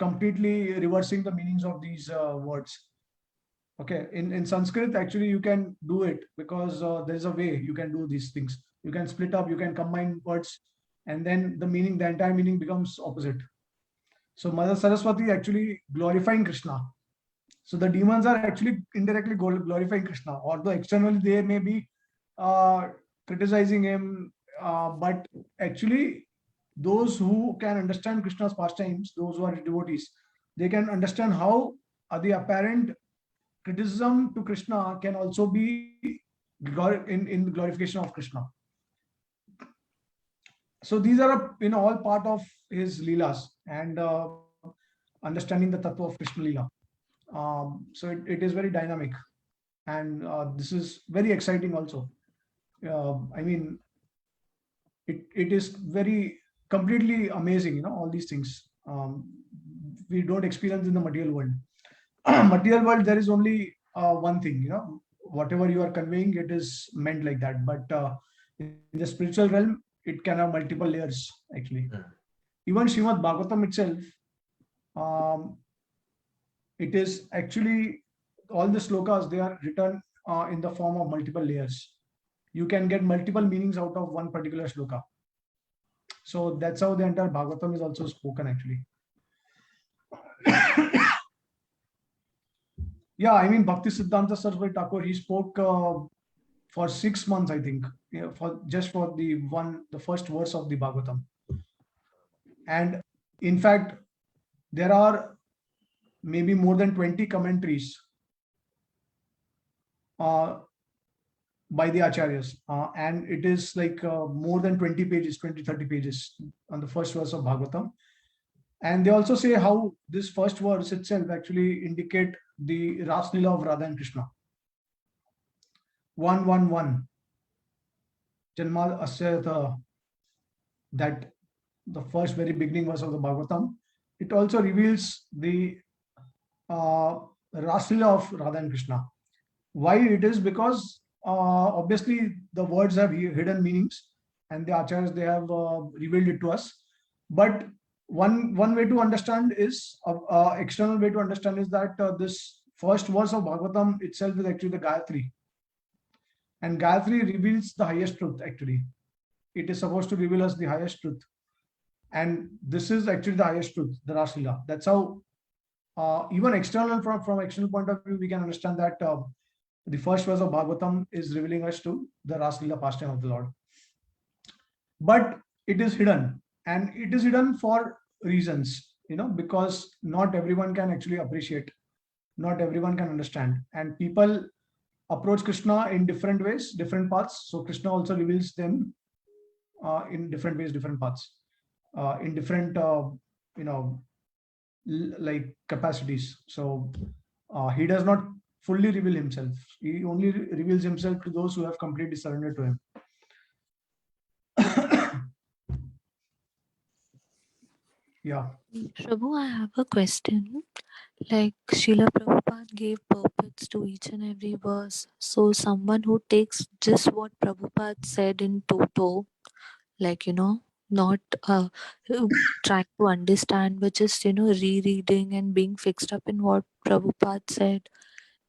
completely reversing the meanings of these words. Okay, in Sanskrit actually you can do it because there's a way you can do these things. You can split up, you can combine words, and then the entire meaning becomes opposite. So Mother Saraswati actually glorifying Krishna. So the demons are actually indirectly glorifying Krishna, although externally they may be criticizing him, but actually those who can understand Krishna's pastimes, those who are devotees, they can understand how the apparent criticism to Krishna can also be in glorification of Krishna. So these are all part of his leelas and understanding the tattva of Krishna leela. So it is very dynamic, and this is very exciting also. I mean, it is very completely amazing, all these things we don't experience in the material world. Material world, there is only one thing, whatever you are conveying, it is meant like that. But in the spiritual realm, it can have multiple layers actually. Even Srimad Bhagavatam itself, it is actually, all the slokas, they are written in the form of multiple layers. You can get multiple meanings out of one particular sloka. So that's how the entire Bhagavatam is also spoken actually. Yeah, I mean, Bhakti Siddhanta Saraswati Thakur, he spoke for 6 months, I think, for the first verse of the Bhagavatam. And in fact, there are maybe more than 20 commentaries by the acharyas, and it is like more than 20 pages, 20-30 pages on the first verse of Bhagavatam. And they also say how this first verse itself actually indicate the Ras Leela of Radha and Krishna. 111. Janmal Asyatha, that the first very beginning verse of the Bhagavatam. It also reveals the Ras Leela of Radha and Krishna. Why it is? Because obviously the words have hidden meanings, and the acharyas, they have revealed it to us. But one way to understand is, external way to understand is that this first verse of Bhagavatam itself is actually the Gayatri. And Gayatri reveals the highest truth actually. It is supposed to reveal us the highest truth. And this is actually the highest truth, the Ras Leela. That's how, even external, from external point of view, we can understand that the first verse of Bhagavatam is revealing us to the Ras Leela pastime of the Lord. But it is hidden, and it is hidden for reasons, because not everyone can actually appreciate, not everyone can understand, and people approach Krishna in different ways, different paths. So Krishna also reveals them in different ways, different paths, in different like capacities. So he does not fully reveal himself. He only reveals himself to those who have completely surrendered to him. Yeah. Prabhu, I have a question. Like Srila Prabhupada gave purports to each and every verse. So someone who takes just what Prabhupada said in toto, like not trying to understand, but just rereading and being fixed up in what Prabhupada said,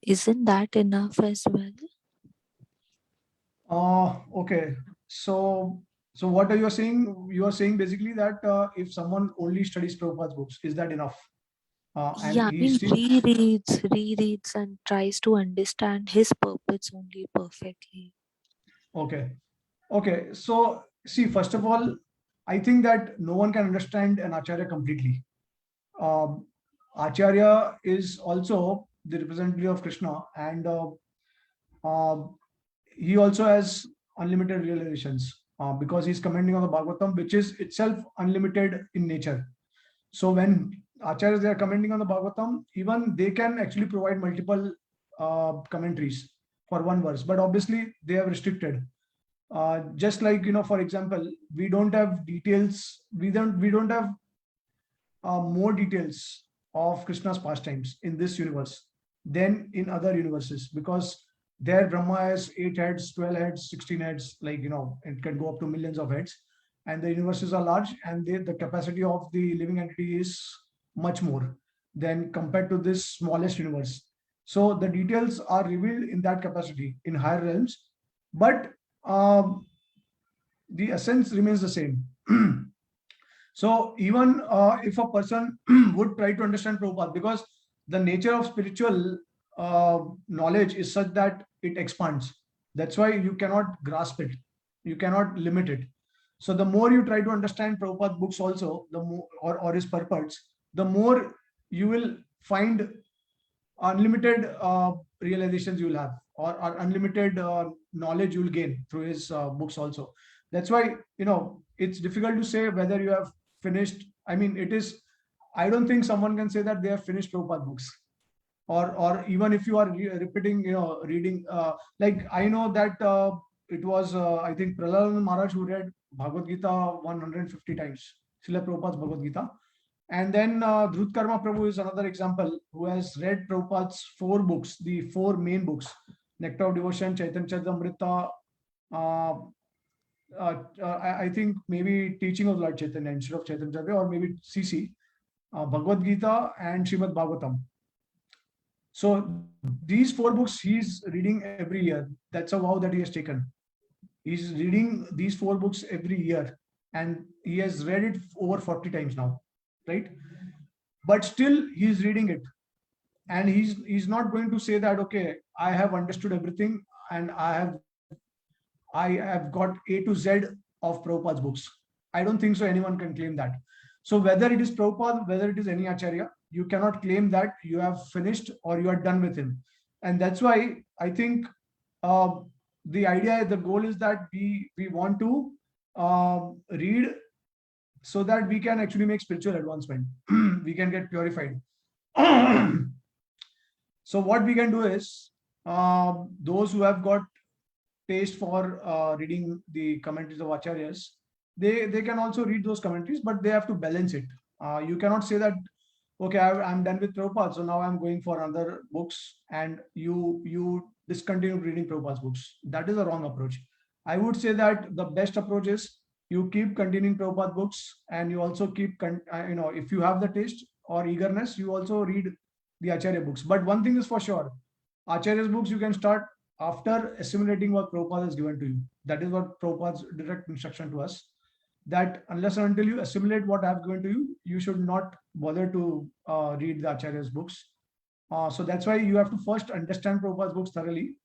isn't that enough as well? Okay. So what are you saying? You are saying basically that if someone only studies Prabhupada's books, is that enough? And Yeah, I he mean still rereads and tries to understand his purpose only perfectly. okay. Okay. So see, first of all, I think that no one can understand an acharya completely. Um, Acharya is also the representative of Krishna, and he also has unlimited realizations because he's commenting on the Bhagavatam, which is itself unlimited in nature. So when acharyas they are commenting on the Bhagavatam, even they can actually provide multiple commentaries for one verse, but obviously they have restricted. Just like for example, we don't have details. We don't have more details of Krishna's pastimes in this universe than in other universes because there Brahma has 8 heads, 12 heads, 16 heads, like it can go up to millions of heads. And the universes are large, and the capacity of the living entity is much more than compared to this smallest universe. So the details are revealed in that capacity in higher realms, but um, the essence remains the same. So even if a person would try to understand Prabhupada, because the nature of spiritual knowledge is such that it expands. That's why you cannot grasp it. You cannot limit it. So the more you try to understand Prabhupada books also, the more or his purports, the more you will find unlimited realizations you will have, or unlimited knowledge you will gain through his books also. That's why it's difficult to say whether you have finished. I mean, it is. I don't think someone can say that they have finished Prabhupada books, or even if you are repeating, reading. Like I know that it was I think Prahlad Maharaj who read Bhagavad Gita 150 times, Srila Prabhupada's Bhagavad Gita. And then Dhrut Karma Prabhu is another example who has read Prabhupada's 4 books, the 4 main books: Nectar of Devotion, Chaitanya Charitamrita, uh, I think maybe Teaching of Lord Chaitanya instead of Chaitanya Charitamrita, or maybe CC, Bhagavad Gita, and Srimad Bhagavatam. So these 4 books he's reading every year. That's a vow that he has taken. He's reading these 4 books every year, and he has read it over 40 times now, right? But still he's reading it, and he's not going to say that, okay, I have understood everything, and I have got A to Z of Prabhupada's books. I don't think so anyone can claim that. So whether it is Prabhupada, whether it is any acharya, you cannot claim that you have finished or you are done with him. And that's why I think uh, the goal is that we want to read so that we can actually make spiritual advancement. We can get purified. So what we can do is, those who have got taste for reading the commentaries of acharyas, they can also read those commentaries, but they have to balance it. You cannot say that, okay, I'm done with Prabhupada, so now I'm going for other books, and you discontinue reading Prabhupada's books. That is a wrong approach. I would say that the best approach is you keep continuing Prabhupada books, and you also keep if you have the taste or eagerness, you also read the acharya books. But one thing is for sure, acharya's books you can start after assimilating what Prabhupada has given to you. That is what Prabhupada's direct instruction to us, that unless and until you assimilate what I have given to you, you should not bother to read the Acharya's books. So that's why you have to first understand Prabhupada's books thoroughly.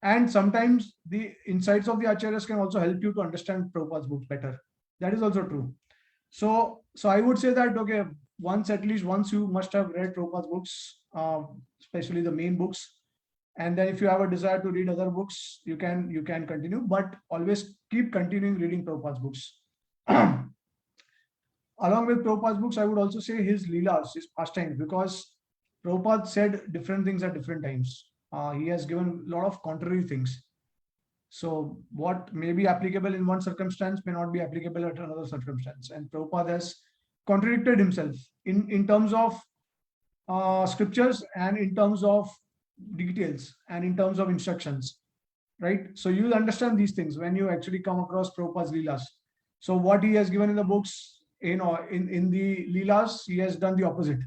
And sometimes the insights of the Acharyas can also help you to understand Prabhupada's books better. That is also true. So I would say that, okay, at least once you must have read Prabhupada's books, especially the main books. And then if you have a desire to read other books, you can continue, but always keep continuing reading Prabhupada's books. along with Prabhupada's books, I would also say his leelas, his pastimes, because Prabhupada said different things at different times. He has given a lot of contrary things. So what may be applicable in one circumstance may not be applicable at another circumstance. And Prabhupada has contradicted himself in terms of scriptures and in terms of details and in terms of instructions, right? So you'll understand these things when you actually come across Prabhupada's leelas. So what he has given in the books, in the leelas, he has done the opposite,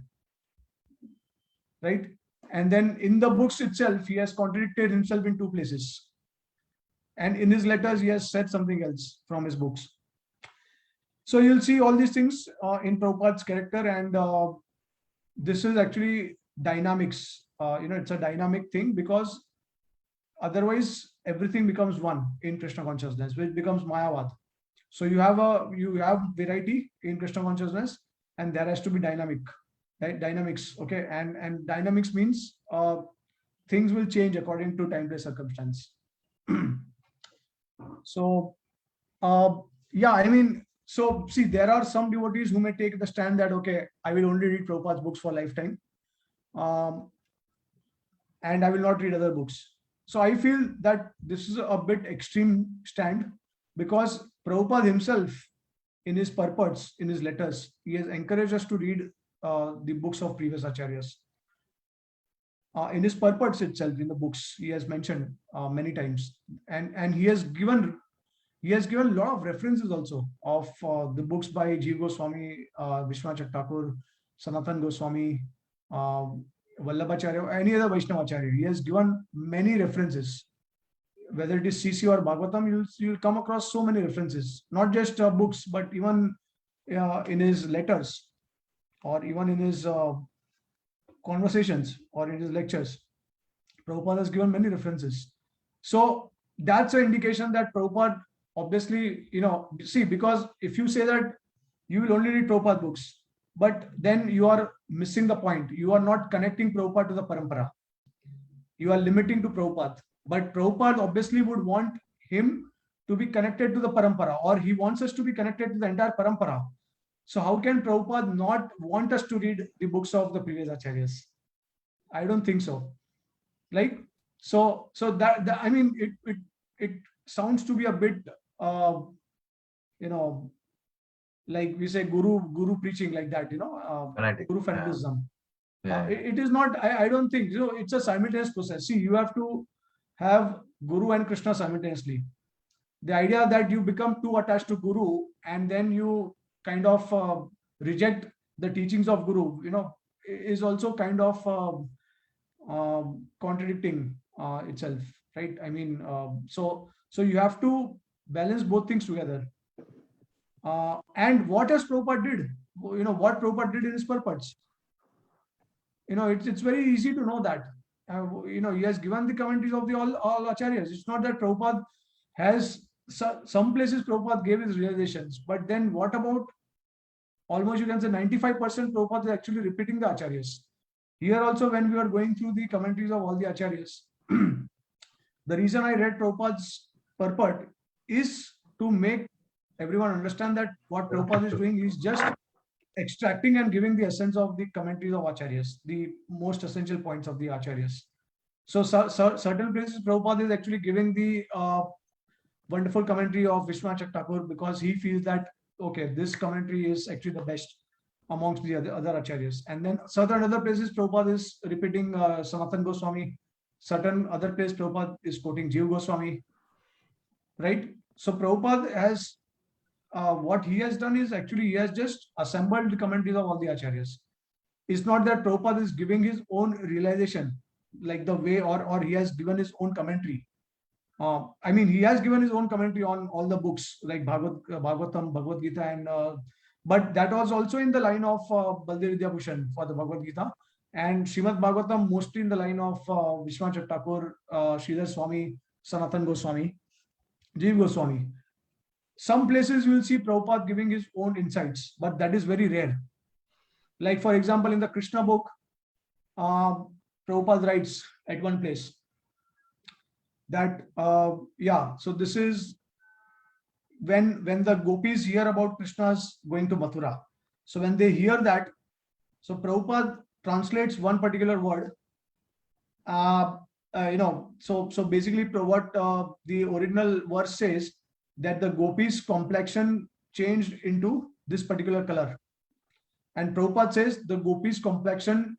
right? And then in the books itself, he has contradicted himself in two places. And in his letters, he has said something else from his books. So you'll see all these things in Prabhupada's character, and this is actually dynamics. It's a dynamic thing, because otherwise everything becomes one in Krishna consciousness, which becomes Mayavad. So you have variety in Krishna consciousness, and there has to be dynamics. Okay, and dynamics means things will change according to time-based circumstance. So yeah, I mean, so see, there are some devotees who may take the stand that, okay, I will only read Prabhupada's books for lifetime, and I will not read other books. So I feel that this is a bit extreme stand, because Prabhupada himself, in his purports, in his letters, he has encouraged us to read the books of previous acharyas. In his purports itself, in the books, he has mentioned many times, and he has given a lot of references also of the books by Jiva Goswami, Vishwanath Thakur, Sanatan Goswami, Vallabhacharya, any other Vaishnavacharya. He has given many references. Whether it is CC or Bhagavatam, you'll come across so many references, not just books, but even in his letters, or even in his conversations, or in his lectures. Prabhupada has given many references. So that's an indication that Prabhupada, obviously, see, because if you say that you will only read Prabhupada books, but then you are missing the point. You are not connecting Prabhupada to the parampara. You are limiting to Prabhupada. But Prabhupada obviously would want him to be connected to the parampara, or he wants us to be connected to the entire parampara. So how can Prabhupada not want us to read the books of the previous acharyas? I don't think so. Like, so that I mean, it sounds to be a bit, like we say guru preaching, like that, Fanatic. guru fanaticism. Yeah. It is not. I don't think it's a simultaneous process. See, you have to have Guru and Krishna simultaneously. The idea that you become too attached to Guru and then you kind of reject the teachings of Guru, is also kind of contradicting itself, right? I mean, so you have to balance both things together. And what has Prabhupada did? What Prabhupada did in his purports. It's very easy to know that. He has given the commentaries of the all acharyas. It's not that Prabhupada has, some places Prabhupada gave his realizations, but then what about, almost you can say 95% Prabhupada is actually repeating the acharyas. Here also, when we are going through the commentaries of all the acharyas, the reason I read Prabhupada's purport is to make everyone understand that what Prabhupada is doing is just extracting and giving the essence of the commentaries of acharyas, the most essential points of the acharyas. So certain places Prabhupada is actually giving the wonderful commentary of Vishwanath Thakur, because he feels that, okay, this commentary is actually the best amongst the other acharyas. And then certain other places Prabhupada is repeating Sanatan Goswami. Certain other place Prabhupada is quoting Jiva Goswami, right? So Prabhupada has, what he has done is actually he has just assembled the commentaries of all the acharyas. It's not that Prabhupada is giving his own realization, like the way, or he has given his own commentary. I mean, he has given his own commentary on all the books like Bhagavatam, Bhagavad Gita, and but that was also in the line of Baldev Vidyabhushan for the Bhagavad Gita, and Srimad Bhagavatam mostly in the line of Vishwanath Thakur, Sridhar Swami, Sanatan Goswami, Jiva Goswami. Some places you will see Prabhupada giving his own insights, but that is very rare. Like, for example, in the Krishna book, Prabhupada writes at one place that, so this is when the gopis hear about Krishna's going to Mathura. So when they hear that, so Prabhupada translates one particular word. So basically, what the original verse says, that the gopis' complexion changed into this particular color, and Prabhupada says the gopis' complexion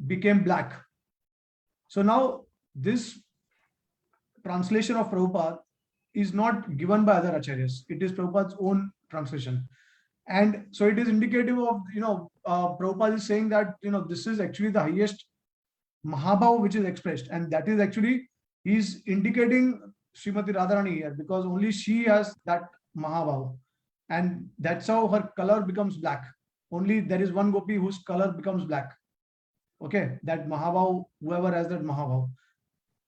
became black. So now this translation of Prabhupada is not given by other acharyas. It is Prabhupada's own translation. And so it is indicative of, Prabhupada is saying that, this is actually the highest Mahabhav which is expressed. And that is actually, he's indicating Srimati Radharani here, because only she has that Mahabhav. And that's how her color becomes black. Only there is one gopi whose color becomes black. Okay, that Mahabhav, whoever has that Mahabhav.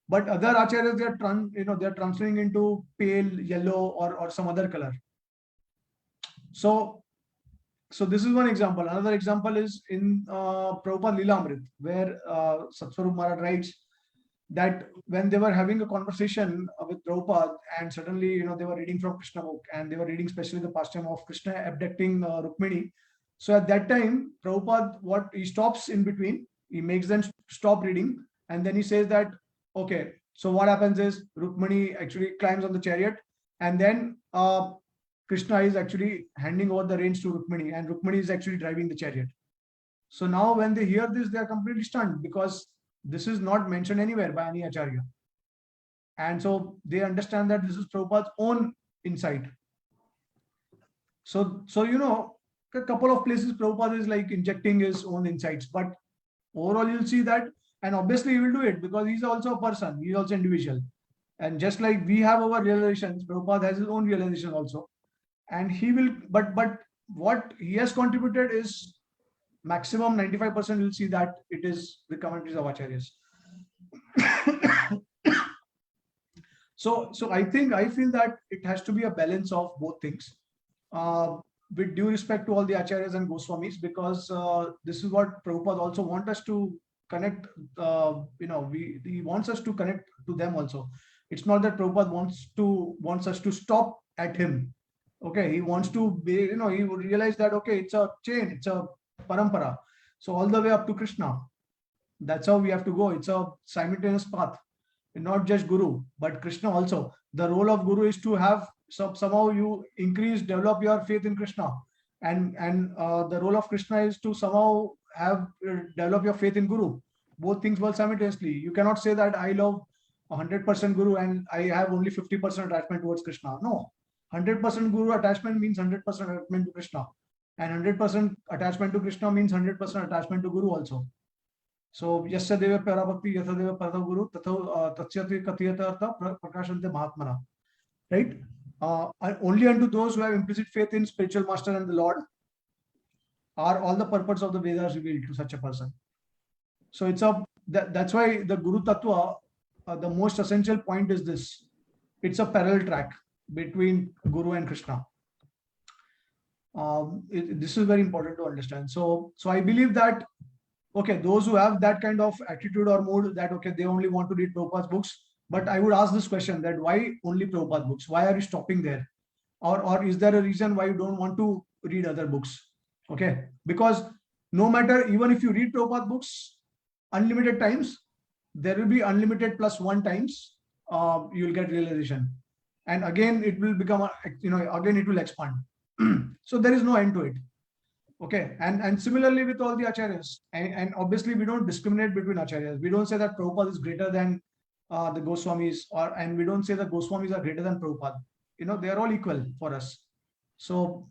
But other acharyas, they are transferring into pale yellow or some other color. So this is one example. Another example is in Prabhupada Leelamrit, where Satswarup Maharaj writes that when they were having a conversation with Prabhupada, and suddenly, they were reading from Krishna book, and they were reading especially the pastime of Krishna abducting Rukmini. So at that time, Prabhupada, he stops in between, he makes them stop reading, and then he says that, okay, so what happens is Rukmini actually climbs on the chariot, and then Krishna is actually handing over the reins to Rukmini, and Rukmini is actually driving the chariot. So now when they hear this, they are completely stunned, because this is not mentioned anywhere by any acharya. And so they understand that this is Prabhupada's own insight. So a couple of places Prabhupada is like injecting his own insights, but overall you'll see that, and obviously he will do it because he's also a person, he's also individual. And just like we have our realizations, Prabhupada has his own realization also. And he will, but what he has contributed is maximum 95%. You'll see that it is the commentaries of acharyas. So I feel that it has to be a balance of both things, with due respect to all the acharyas and Goswamis, because this is what Prabhupada also wants us to connect. He wants us to connect to them also. It's not that Prabhupada wants us to stop at him. Okay, he wants to be, he would realize that, okay, it's a chain, it's a parampara. So all the way up to Krishna. That's how we have to go. It's a simultaneous path. Not just Guru, but Krishna also. The role of Guru is to have somehow you develop your faith in Krishna. And the role of Krishna is to somehow develop your faith in Guru. Both things work simultaneously. You cannot say that I love 100% Guru and I have only 50% attachment towards Krishna. No. 100% Guru attachment means 100% attachment to Krishna, and 100% attachment to Krishna means 100% attachment to Guru also. So yasya deva parabhakti yatha deva parada guru tatsyati kathiyata artha prakashante mahatmana. Right? Only unto those who have implicit faith in spiritual master and the Lord are all the purpose of the Vedas revealed to such a person. So that's why the Guru Tattva, the most essential point is this. It's a parallel track between Guru and Krishna. This is very important to understand. So I believe that, okay, those who have that kind of attitude or mood that, okay, they only want to read Prabhupada's books, but I would ask this question, that why only Prabhupada books? Why are you stopping there? Or is there a reason why you don't want to read other books? Okay, because no matter, even if you read Prabhupada books unlimited times, there will be unlimited plus 1 times you will get realization. And again, it will become, again it will expand. So there is no end to it. Okay, and similarly with all the acharyas, and obviously we don't discriminate between acharyas. We don't say that Prabhupada is greater than the Goswamis, and we don't say that Goswamis are greater than Prabhupada. They are all equal for us. So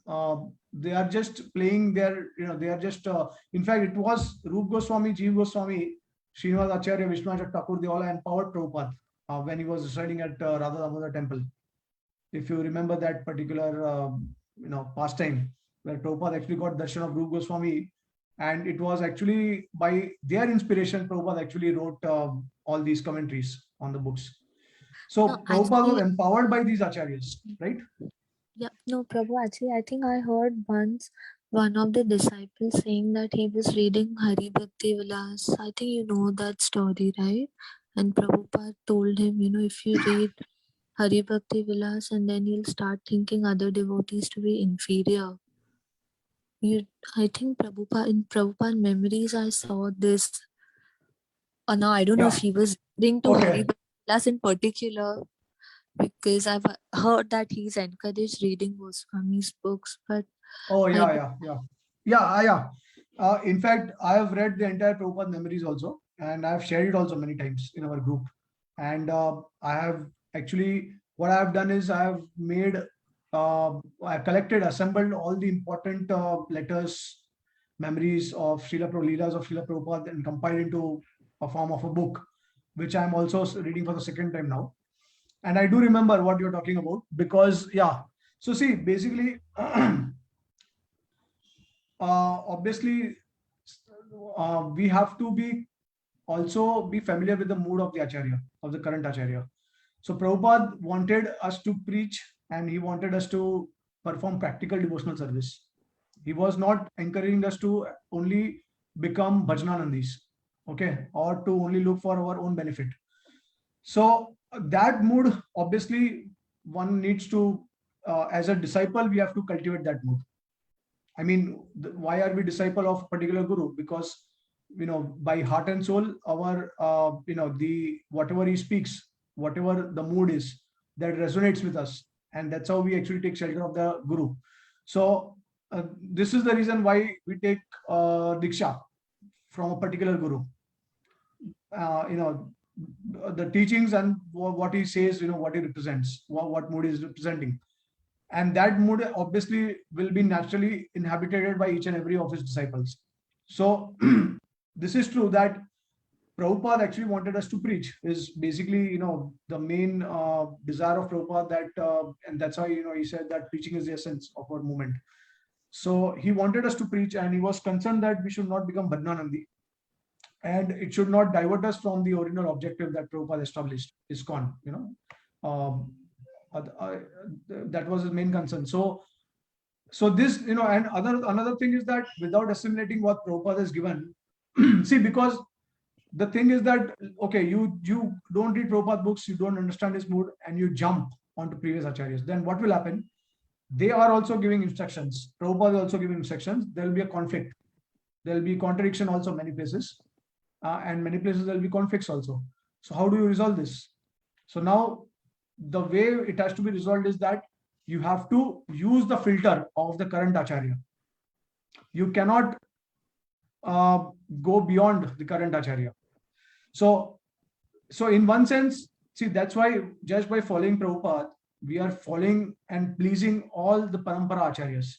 they are just playing their, they are just, in fact, it was Rup Goswami, Jeev Goswami, Srinivas Acharya, Vishwanath Thakur, they all empowered Prabhupada when he was residing at Radha Damodar temple. If you remember that particular, pastime, where Prabhupada actually got darshan of Rup Goswami, and it was actually by their inspiration Prabhupada actually wrote all these commentaries on the books. So No, Prabhupada was empowered by these acharyas, right? Yeah, no, Prabhu, actually, I think I heard once one of the disciples saying that he was reading Hari Bhakti Vilas. I think you know that story, right? And Prabhupada told him, if you read Hari Bhakti Vilas, and then you'll start thinking other devotees to be inferior. I think Prabhupada, in Prabhupada memories, I saw this. Now I don't know if Yeah. he was referring to Okay. Hari Bhalas in particular, because I've heard that he's encouraged reading Goswami's books, but Oh, I yeah. Yeah. In fact, I have read the entire Prabhupada memories also, and I have shared it also many times in our group. And I have actually, what I have done is I have made, I collected, assembled all the important letters, memories of Leelas of Srila Prabhupada and compiled into a form of a book, which I am also reading for the second time now. And I do remember what you're talking about because, yeah. So see, basically, obviously, we have to be also be familiar with the mood of the acharya, of the current acharya. So Prabhupada wanted us to preach and he wanted us to perform practical devotional service. He was not encouraging us to only become bhajananandis, okay, or to only look for our own benefit. So that mood, obviously, one needs to, as a disciple, we have to cultivate that mood. I mean, why are we disciple of a particular guru? Because, by heart and soul, our, the whatever he speaks, whatever the mood is, that resonates with us, and that's how we actually take shelter of the guru. So this is the reason why we take diksha from a particular guru. You know, the teachings and what he says, what he represents, what mood he is representing, and that mood obviously will be naturally inhabited by each and every of his disciples. So this is true that Prabhupada actually wanted us to preach is basically, the main desire of Prabhupada, that and that's why, he said that preaching is the essence of our movement. So he wanted us to preach, and he was concerned that we should not become Bhadnanandi, and it should not divert us from the original objective that Prabhupada established, ISKCON, um, that was his main concern. So this, and another thing is that without assimilating what Prabhupada has given, see, because the thing is that, okay, you don't read Prabhupada books, you don't understand his mood, and you jump onto previous acharyas, then what will happen? They are also giving instructions. Prabhupada is also giving instructions. There will be a conflict. There will be contradiction also many places. And many places there will be conflicts also. So how do you resolve this? So now the way it has to be resolved is that you have to use the filter of the current acharya. You cannot go beyond the current acharya. So in one sense, see, that's why just by following Prabhupada, we are following and pleasing all the parampara acharyas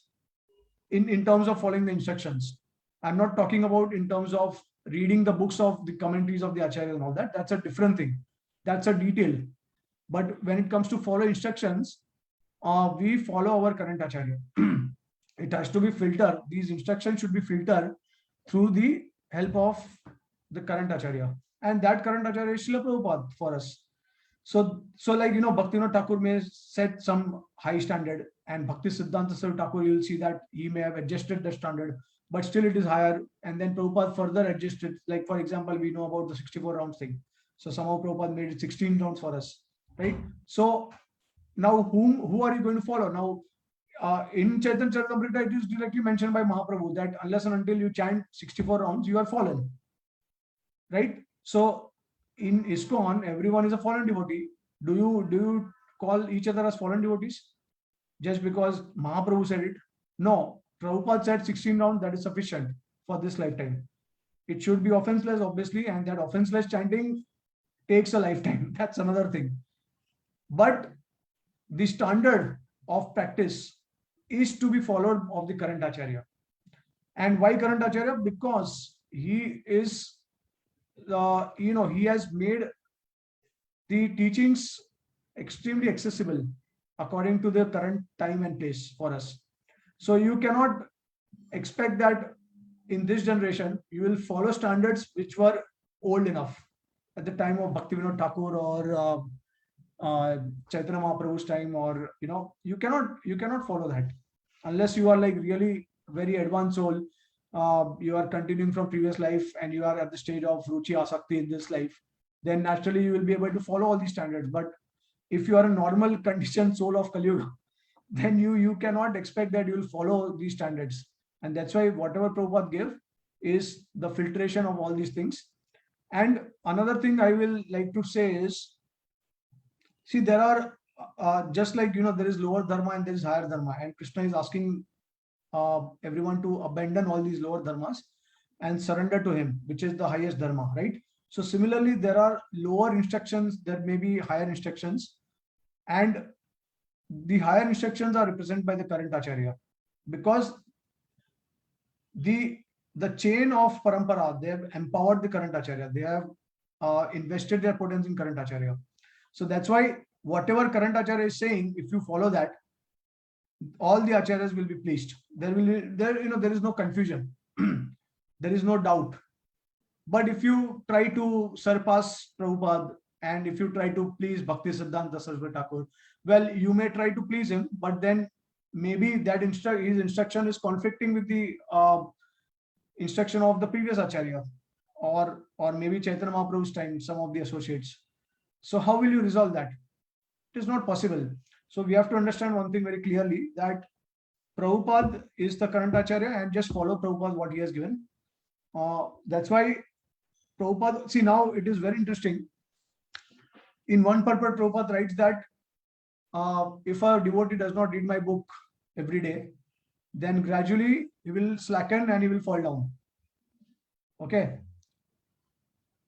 in terms of following the instructions. I'm not talking about in terms of reading the books of the commentaries of the acharya and all that. That's a different thing. That's a detail. But when it comes to follow instructions, we follow our current acharya. It has to be filtered. These instructions should be filtered through the help of the current acharya, and that current acharya is Srila Prabhupada for us. So like, Bhaktivinoda Thakur may set some high standard, and Bhakti Siddhanta Saraswati Thakur, you will see that he may have adjusted the standard, but still it is higher. And then Prabhupada further adjusted. Like, for example, we know about the 64 rounds thing. So somehow Prabhupada made it 16 rounds for us, right? So now who are you going to follow? Now, in Chaitanya Charitamrita, it is directly mentioned by Mahaprabhu that unless and until you chant 64 rounds, you are fallen, right? So in ISKCON, everyone is a fallen devotee. Do you call each other as fallen devotees just because Mahaprabhu said it? No, Prabhupada said 16 rounds, that is sufficient for this lifetime. It should be offenseless, obviously, and that offenseless chanting takes a lifetime. That's another thing. But the standard of practice is to be followed of the current acharya. And why current acharya? Because he is, he has made the teachings extremely accessible according to the current time and place for us. So you cannot expect that in this generation you will follow standards which were old enough at the time of Bhaktivinoda Thakur or Chaitanya Mahaprabhu's time, or you cannot follow that unless you are like really very advanced soul. You are continuing from previous life and you are at the stage of ruchi asakti in this life, then naturally you will be able to follow all these standards. But if you are a normal conditioned soul of Kali Yuga, then you cannot expect that you will follow these standards. And that's why whatever Prabhupada gave is the filtration of all these things. And another thing I will like to say is, see, there are just like, there is lower dharma and there is higher dharma, and Krishna is asking everyone to abandon all these lower dharmas and surrender to him, which is the highest dharma, right? So similarly, there are lower instructions, there may be higher instructions, and the higher instructions are represented by the current acharya, because the chain of parampara, they have empowered the current acharya, they have invested their potence in current acharya. So that's why whatever current acharya is saying, if you follow that, all the acharyas will be pleased. There is no confusion. There is no doubt. But if you try to surpass Prabhupada, and if you try to please Bhakti Siddhanta Saraswati Thakur, well, you may try to please him, but then maybe that his instruction is conflicting with the instruction of the previous acharya, or maybe Chaitanya Mahaprabhu's time, some of the associates. So how will you resolve that? It is not possible. So we have to understand one thing very clearly, that Prabhupada is the current acharya, and just follow Prabhupada what he has given. That's why Prabhupada, see, now it is very interesting. In one purport, Prabhupada writes that if a devotee does not read my book every day, then gradually he will slacken and he will fall down. Okay.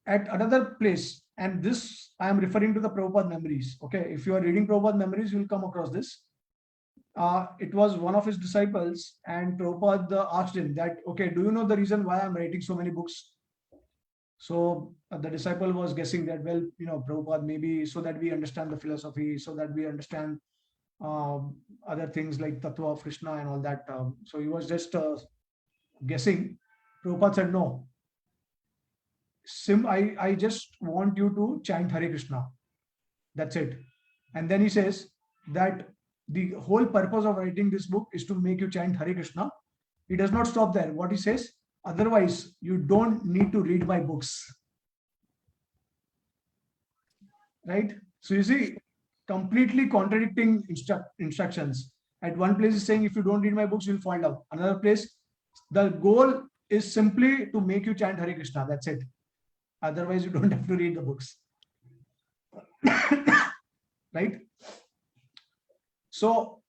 At another place, and this I am referring to the Prabhupada memories. Okay, if you are reading Prabhupada memories, you will come across this. It was one of his disciples, and Prabhupada asked him that, okay, do you know the reason why I'm writing so many books? So the disciple was guessing that, well, Prabhupada, maybe so that we understand the philosophy, so that we understand other things like Tattva of Krishna and all that. So he was just guessing. Prabhupada said, no. I just want you to chant Hare Krishna. That's it. And then he says that the whole purpose of writing this book is to make you chant Hare Krishna. He does not stop there. What he says, otherwise you don't need to read my books. Right? So you see, completely contradicting instructions. At one place he's saying, if you don't read my books, you'll fall down. Another place, the goal is simply to make you chant Hare Krishna. That's it. Otherwise, you don't have to read the books. Right? So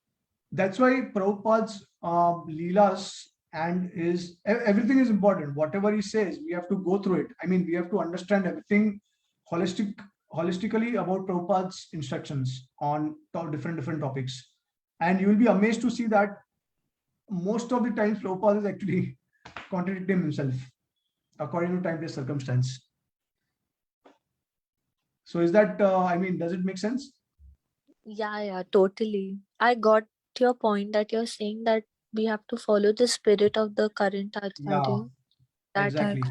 that's why Prabhupada's Leelas and everything is important. Whatever he says, we have to go through it. I mean, we have to understand everything holistically about Prabhupada's instructions on different topics. And you will be amazed to see that most of the times Prabhupada is actually contradicting himself according to time and circumstance. So is that, does it make sense? Yeah, totally. I got your point that you're saying that we have to follow the spirit of the current acharya. Exactly.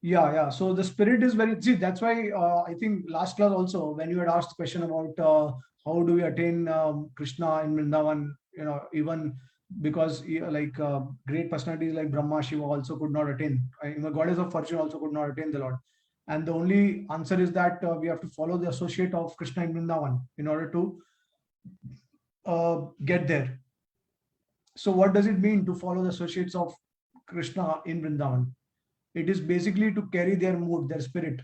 Yeah. So the spirit is that's why I think last class also, when you had asked the question about how do we attain Krishna in Vrindavan, even because great personalities like Brahma, Shiva also could not attain. The goddess of fortune also could not attain the Lord. And the only answer is that we have to follow the associate of Krishna in Vrindavan in order to get there. So what does it mean to follow the associates of Krishna in Vrindavan? It is basically to carry their mood, their spirit.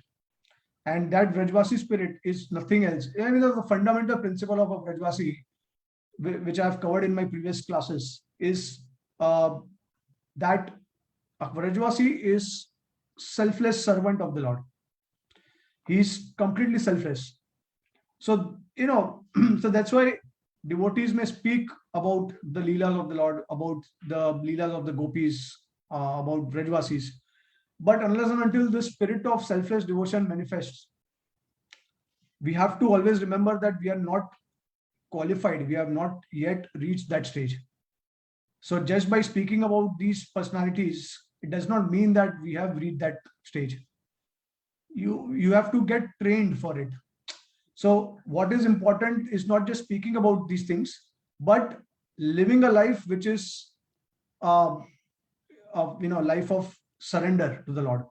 And that Vrajvasi spirit is nothing else. The fundamental principle of a Vrajvasi, which I have covered in my previous classes, is that a Vrajvasi is selfless servant of the Lord. He is completely selfless. So, so that's why devotees may speak about the Leelas of the Lord, about the Leelas of the Gopis, about Vrajvasis. But unless and until the spirit of selfless devotion manifests, we have to always remember that we are not qualified. We have not yet reached that stage. So just by speaking about these personalities, it does not mean that we have reached that stage. You have to get trained for it. So what is important is not just speaking about these things, but living a life which is life of surrender to the Lord,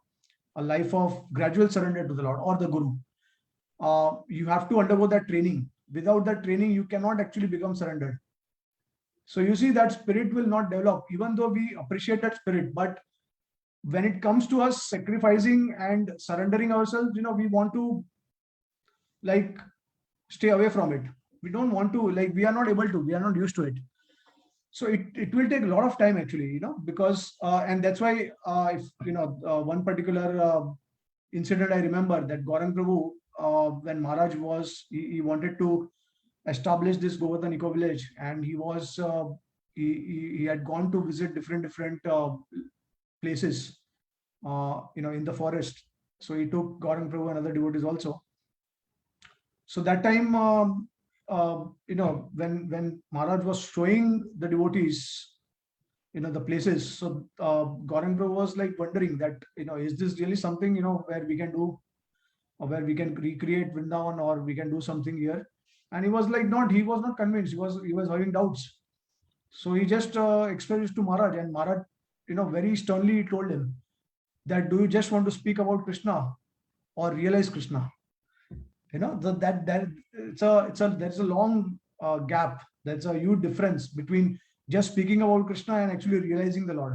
a life of gradual surrender to the Lord or the Guru. You have to undergo that training. Without that training, you cannot actually become surrendered. So you see that spirit will not develop, even though we appreciate that spirit. But when it comes to us sacrificing and surrendering ourselves, we want to like stay away from it. We don't want to, like, we are not able to, we are not used to it. So it will take a lot of time actually, because and that's why if one particular incident I remember, that Gaurang Prabhu, when Maharaj was, he wanted to establish this Govardhan Eco Village, and he was he had gone to visit different places in the forest. So he took Gaurang Prabhu and other devotees also. So that time when Maharaj was showing the devotees the places, so Gaurang Prabhu was like wondering that is this really something where we can do, or where we can recreate Vrindavan, or we can do something here. And he was like, he was not convinced, he was having doubts. So he just expressed it to Maharaj, and Maharaj very sternly told him that, do you just want to speak about Krishna or realize Krishna? That there's a long gap. There's a huge difference between just speaking about Krishna and actually realizing the Lord.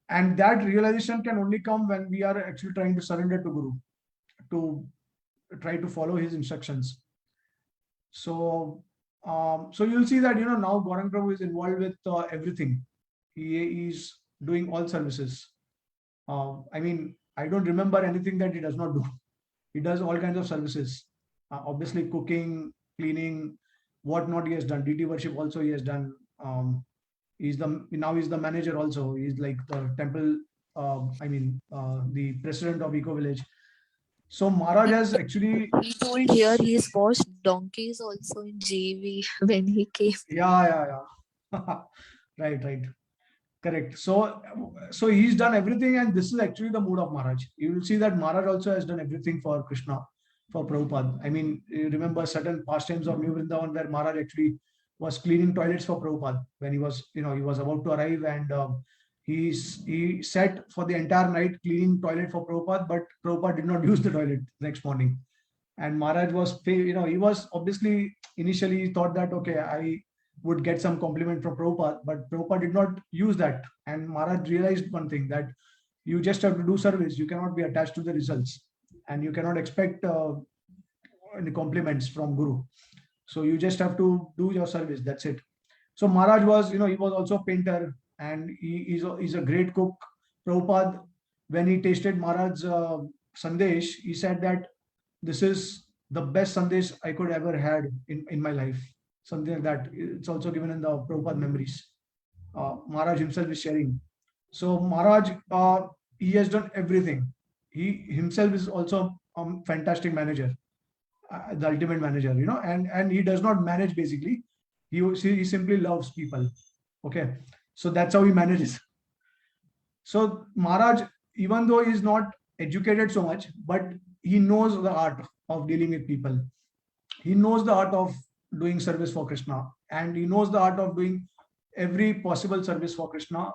And that realization can only come when we are actually trying to surrender to Guru, to try to follow his instructions. So so you'll see that now Gaurang Prabhu is involved with everything. He is doing all services. I mean, I don't remember anything that he does not do. He does all kinds of services. Obviously, cooking, cleaning, whatnot he has done. DT worship also he has done. He's the manager also. He's like the temple. The president of Eco Village. So Maharaj has actually. He told here he's washed donkeys also in JV when he came. Yeah. Right. Correct. So he's done everything, and this is actually the mood of Maharaj. You will see that Maharaj also has done everything for Krishna, for Prabhupada. I mean, you remember certain pastimes of New Vrindavan where Maharaj actually was cleaning toilets for Prabhupada when he was about to arrive, and he sat for the entire night cleaning toilet for Prabhupada, but Prabhupada did not use the toilet next morning. And Maharaj was, he was obviously initially thought that, okay, I would get some compliment from Prabhupada, but Prabhupada did not use that. And Maharaj realized one thing, that you just have to do service. You cannot be attached to the results, and you cannot expect any compliments from Guru. So you just have to do your service. That's it. So Maharaj was, he was also a painter, and he's a great cook. Prabhupada, when he tasted Maharaj's sandesh, he said that this is the best sandesh I could ever had in my life. Something like that. It's also given in the Prabhupada memories. Maharaj himself is sharing. So Maharaj, he has done everything. He himself is also a fantastic manager, the ultimate manager, and he does not manage basically. He simply loves people. Okay. So that's how he manages. So Maharaj, even though he is not educated so much, but he knows the art of dealing with people. He knows the art of doing service for Krishna, and he knows the art of doing every possible service for Krishna,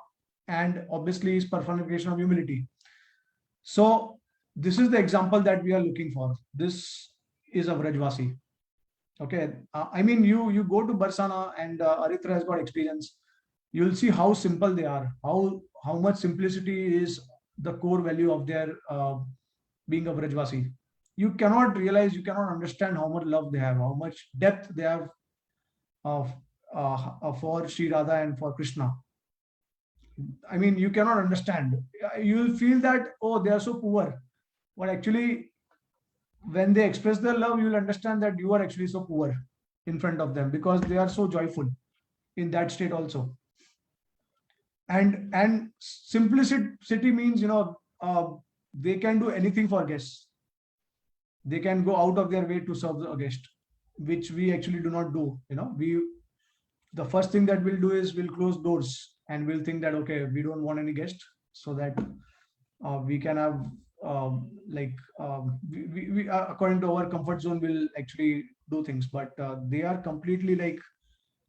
and obviously his personification of humility. So this is the example that we are looking for. This is a Vrajvasi. Okay. I mean, you go to Barsana, and Aritra has got experience. You'll see how simple they are, how much simplicity is the core value of their being a Vrajvasi. You cannot realize, you cannot understand how much love they have, how much depth they have for Sri Radha and for Krishna. I mean, you cannot understand. You will feel that, oh, they are so poor. But actually, when they express their love, you will understand that you are actually so poor in front of them, because they are so joyful in that state also. And simplicity means, they can do anything for guests. They can go out of their way to serve the guest, which we actually do not do. The first thing that we'll do is we'll close doors, and we'll think that, okay, we don't want any guest, so that we can have we according to our comfort zone, will actually do things. But they are completely like,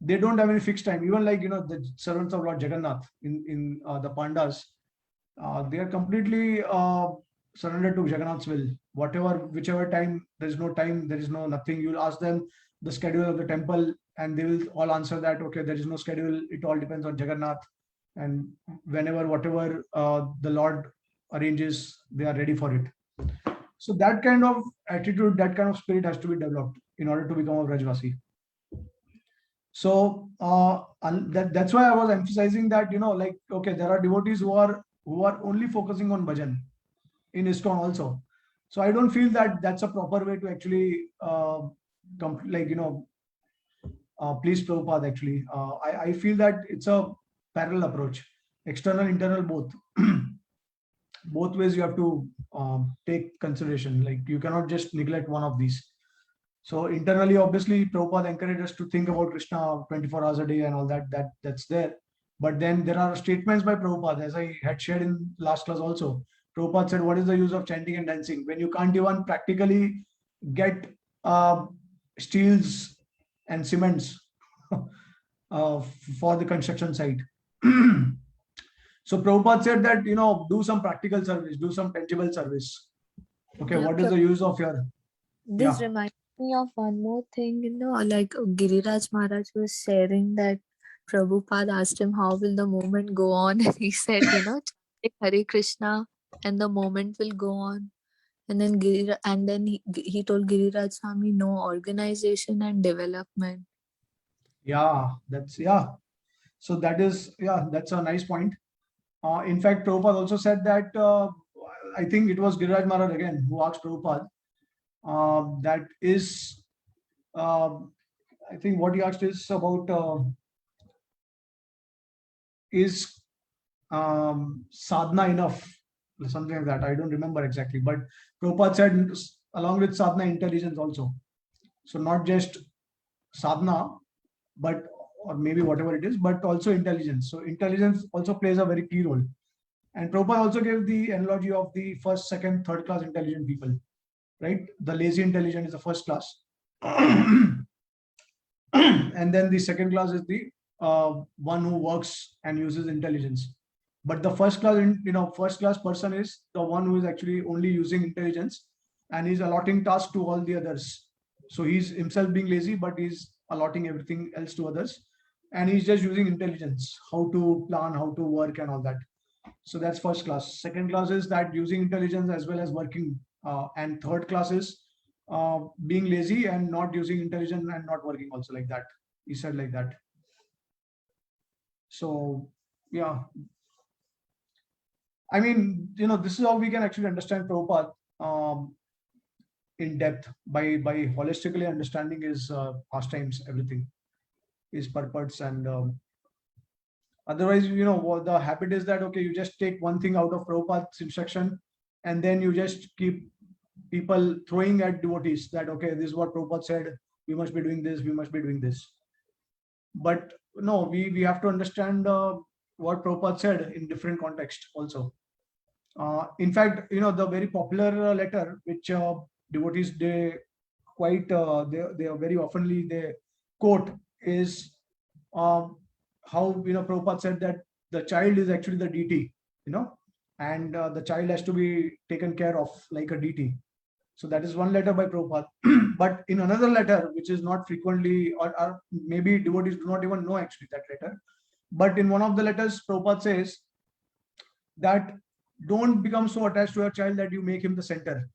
they don't have any fixed time. Even like the servants of Lord Jagannath in the Pandas, they are completely surrendered to Jagannath's will. Whichever time, there is no time, there is no nothing. You'll ask them, the schedule of the temple, and they will all answer that, okay, there is no schedule. It all depends on Jagannath. And whenever, whatever the Lord arranges, they are ready for it. So that kind of attitude, that kind of spirit has to be developed in order to become a Vrajvasi. So that's why I was emphasizing that, like, okay, there are devotees who are only focusing on bhajan in ISKCON also. So I don't feel that that's a proper way to actually please Prabhupada actually. I feel that it's a parallel approach, external, internal, both. Both ways you have to take consideration. Like, you cannot just neglect one of these. So internally, obviously, Prabhupada encouraged us to think about Krishna 24 hours a day and all that. That's there. But then there are statements by Prabhupada, as I had shared in last class also. Prabhupada said, what is the use of chanting and dancing when you can't even practically get steels and cements for the construction site? So Prabhupada said that, do some practical service, do some tangible service. Okay, Yeah, what is the use of your... This Yeah. reminds me of one more thing, like Giriraj Maharaj was sharing that Prabhupada asked him, how will the moment go on? And he said, chanting Hare Krishna and the moment will go on. And then he told Giriraj Swami, no organization and development. Yeah, so that's a nice point. In fact, Prabhupada also said that, I think it was Giriraj Maharaj again who asked Prabhupada, that is, I think what he asked is about, is sadhana enough? Something like that. I don't remember exactly, but Prabhupada said, along with sadhana, intelligence also. So not just sadhana, but, or maybe whatever it is, but also intelligence. So intelligence also plays a very key role. And Prabhupada also gave the analogy of the first, second, third class intelligent people, right? The lazy intelligent is the first class. And then the second class is the one who works and uses intelligence. But the first class person is the one who is actually only using intelligence and is allotting tasks to all the others. So he's himself being lazy, but he's allotting everything else to others. And he's just using intelligence, how to plan, how to work and all that. So that's first class. Second class is that using intelligence as well as working. And third class is being lazy and not using intelligence and not working also, like that. He said like that. So, yeah. I mean, this is how we can actually understand Prabhupada in depth, by holistically understanding his pastimes, everything, his purpose. And otherwise, what the habit is that, okay, you just take one thing out of Prabhupada's instruction and then you just keep people throwing at devotees that, okay, this is what Prabhupada said, we must be doing this, we must be doing this. But no, we have to understand what Prabhupada said in different context also. In fact, the very popular letter which devotees, they quite they are very oftenly they quote is how Prabhupada said that the child is actually the deity, and the child has to be taken care of like a deity. So that is one letter by Prabhupada. But in another letter, which is not frequently, or maybe devotees do not even know actually that letter, but in one of the letters, Prabhupada says that don't become so attached to your child that you make him the center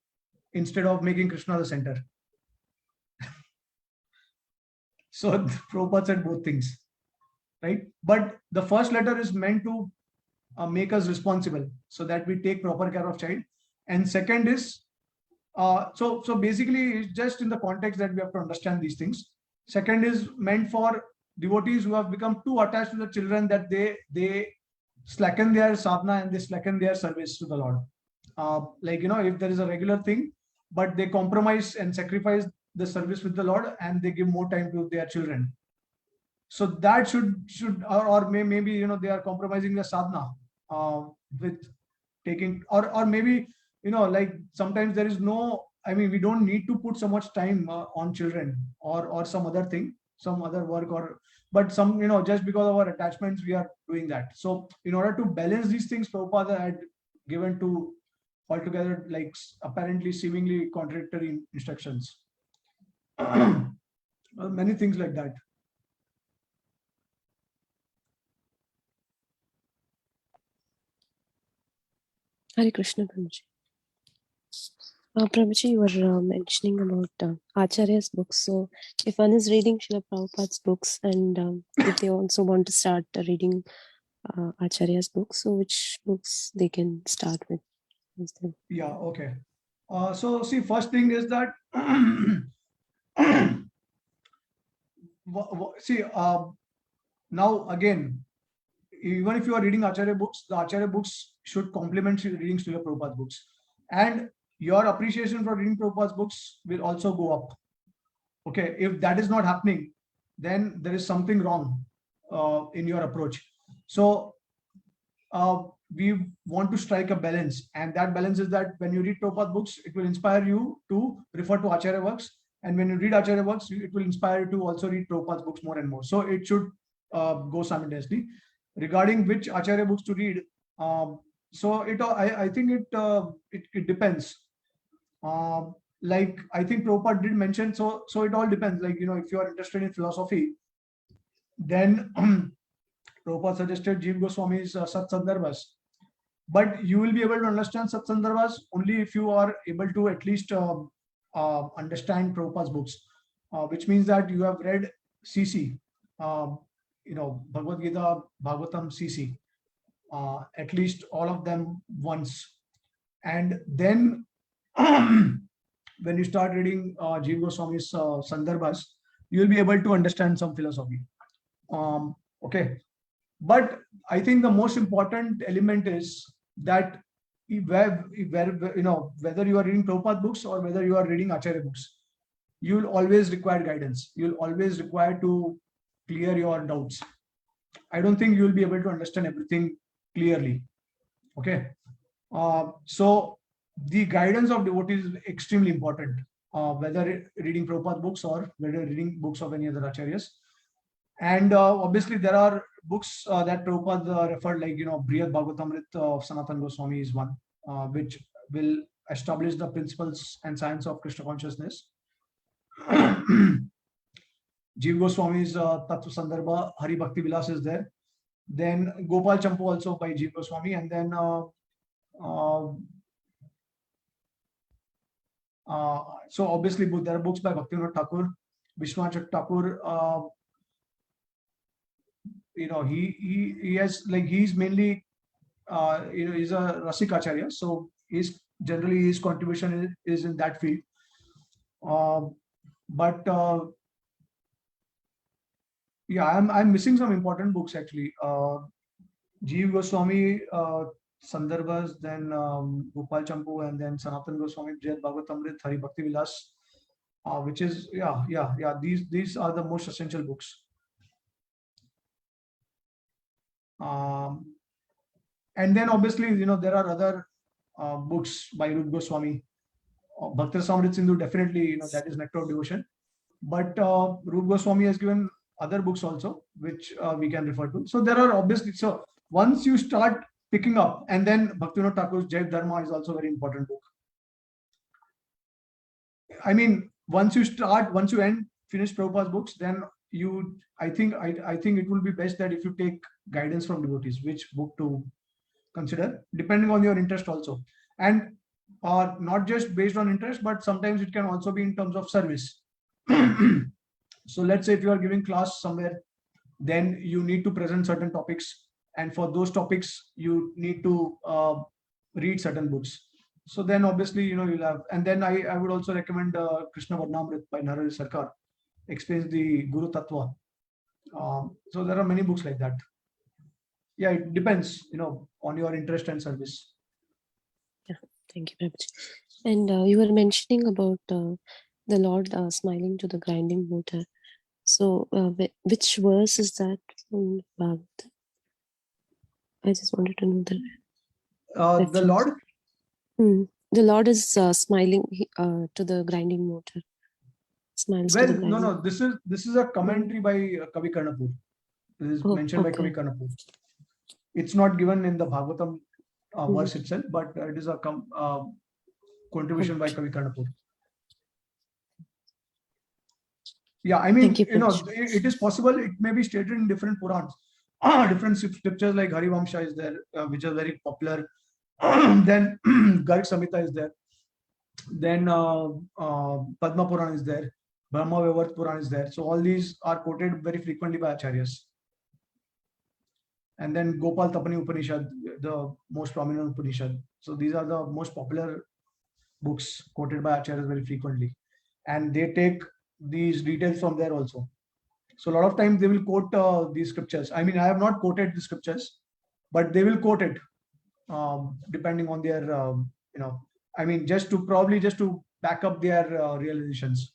instead of making Krishna the center. So Prabhupada said both things, right? But the first letter is meant to make us responsible so that we take proper care of child. And second is, so basically it's just in the context that we have to understand these things. Second is meant for devotees who have become too attached to the children that they slacken their sadhana and they slacken their service to the Lord. If there is a regular thing, but they compromise and sacrifice the service with the Lord and they give more time to their children. So that should or maybe they are compromising the sadhana with taking, or maybe like sometimes there is no, I mean, we don't need to put so much time on children or some other thing, some other work, or but some just because of our attachments we are doing that. So in order to balance these things, Prabhupada had given two altogether apparently seemingly contradictory instructions. Many things like that. Hare Krishna, Prabhuji. Prabhuji, you were mentioning about Acharya's books. So, if one is reading Srila Prabhupada's books and if they also want to start reading Acharya's books, so which books they can start with? Yeah, okay. So see, first thing is that see, now again, even if you are reading Acharya books, the Acharya books should complement reading Srila Prabhupada's books, and your appreciation for reading Prabhupada's books will also go up. Okay, if that is not happening, then there is something wrong in your approach. So we want to strike a balance, and that balance is that when you read Prabhupada books, it will inspire you to refer to Acharya works, and when you read Acharya works, it will inspire you to also read Prabhupada's books more and more. So it should go simultaneously. Regarding which Acharya books to read, so I think it depends. Like I think Prabhupada did mention, so it all depends. Like, you know, if you are interested in philosophy, then Prabhupada suggested Jeev Goswami's Sat Sandarbhas. But you will be able to understand Sat Sandarbhas only if you are able to at least understand Prabhupada's books, which means that you have read CC, you know, Bhagavad Gita, Bhagavatam, CC, at least all of them once. And then when you start reading Jeev Goswami's Sandarbhas, you will be able to understand some philosophy. Okay. But I think the most important element is that where you know, whether you are reading Prabhupada books or whether you are reading Acharya books, you will always require guidance. You will always require to clear your doubts. I don't think you will be able to understand everything clearly. Okay. So the guidance of devotees is extremely important, whether reading Prabhupada books or whether reading books of any other acharyas. And obviously there are books that Prabhupada referred, like, you know, Brihad Bhagavatamrita of Sanatana Goswami is one, which will establish the principles and science of Krishna consciousness. Jeev Goswami's Tattva Sandarbha, Hari Bhakti Vilas is there. Then Gopal Champu also by Jeev Goswami, and then so obviously there are books by Bhaktivinoda Thakur, Vishwanath Thakur. You know, he has, like, he's mainly you know, he's a Rasik Acharya, so he's generally his contribution is in that field. But yeah, I'm missing some important books actually. Jeev Goswami Sandarbhas, then Gopal Champu, and then Sanatana Goswami Brihad Bhagavatamrita, Hari Bhakti Vilas, which is these are the most essential books. And then obviously, you know, there are other books by Rupa Goswami. Bhakti Rasamrita Sindhu, definitely, you know, that is nectar of devotion. But Rupa Goswami has given other books also, which we can refer to. So there are obviously, so once you start picking up, and then Bhaktivinoda Thakur's Jaiv Dharma is also a very important book. I mean, once you finish Prabhupada's books, then I think it will be best that if you take guidance from devotees, which book to consider, depending on your interest also. And not just based on interest, but sometimes it can also be in terms of service. So let's say if you are giving class somewhere, then you need to present certain topics, and for those topics you need to read certain books. So then obviously, you know, you'll have, and then I would also recommend Krishna Varnamrit by Narahari Sarkar, explains the Guru Tattva. So there are many books like that. Yeah, it depends, you know, on your interest and service. Yeah, thank you, Prabhuji. And you were mentioning about the Lord smiling to the grinding motor. So which verse is that from Bhagavad? I just wanted to know that. The Lord? The Lord is smiling to the grinding motor. Smiles Well, to the grinding. no, this is a commentary by Kavi Karnapur. This is mentioned by Kavi Karnapur. It's not given in the Bhagavatam verse itself, but it is a contribution by Kavi Karnapur. Yeah, I mean, Thank you, Prabhuji. it is possible. It may be stated in different Purans, different scriptures like Harivamsha is there, which are very popular. Then Garg Samhita is there. Then Padma Puran is there. Brahma Vaivarta Puran is there. So all these are quoted very frequently by acharyas. And then Gopal Tapani Upanishad, the most prominent Upanishad. So these are the most popular books quoted by acharyas very frequently, and they take these details from there also. So a lot of times they will quote these scriptures. I mean, I have not quoted the scriptures, but they will quote it depending on their, I mean, just to back up their realizations.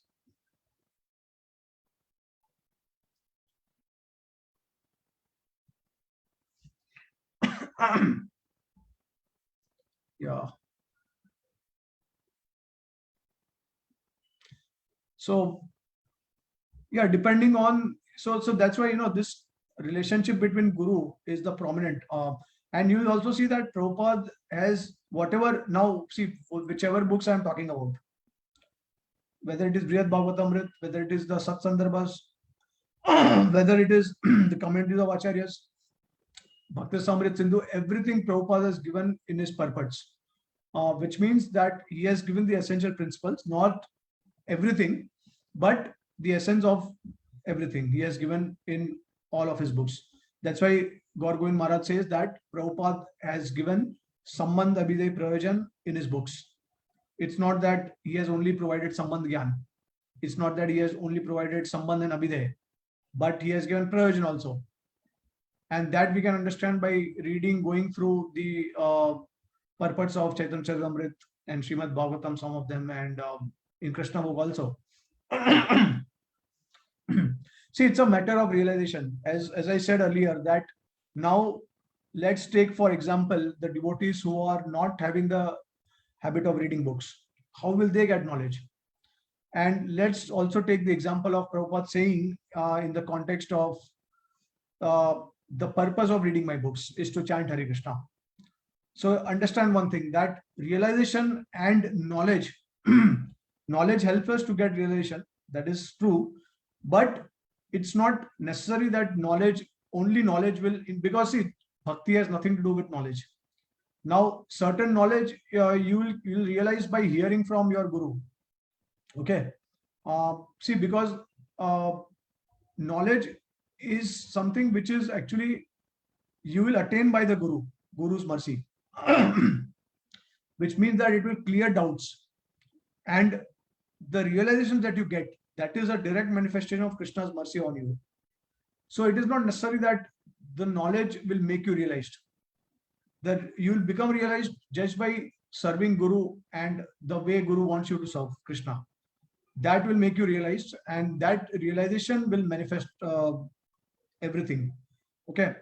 Yeah. So yeah, depending on, so that's why, this relationship between Guru is the prominent. And you will also see that Prabhupada has whatever, now see, whichever books I am talking about, whether it is Brihad Bhagavatamrit, whether it is the Sat Sandarbhas, whether it is the commentaries of Acharyas, Bhakti Samrit Sindhu, everything Prabhupada has given in his purports, which means that he has given the essential principles, not everything, but the essence of everything he has given in all of his books. That's why Gaur Govind Maharaj says that Prabhupada has given Sambandh Abhiday Prayojan in his books. It's not that he has only provided Sambandh Gyan. It's not that he has only provided Sambandh and Abhiday, but he has given Prayojan also. And that we can understand by reading, going through the purports of Chaitanya Charitamrita and Srimad Bhagavatam, some of them, and in Krishna book also. See, it's a matter of realization. As I said earlier, that now let's take, for example, the devotees who are not having the habit of reading books. How will they get knowledge? And let's also take the example of Prabhupada saying in the context of the purpose of reading my books is to chant Hare Krishna. So understand one thing, that realization and knowledge, knowledge helps us to get realization. That is true, but it's not necessary that only knowledge will, because see, bhakti has nothing to do with knowledge. Now, certain knowledge you will realize by hearing from your guru. Okay. See, because knowledge is something which is actually you will attain by the Guru's mercy, which means that it will clear doubts, and the realization that you get, that is a direct manifestation of Krishna's mercy on you. So it is not necessary that the knowledge will make you realized. That you will become realized just by serving Guru and the way Guru wants you to serve Krishna. That will make you realized, and that realization will manifest everything. Okay.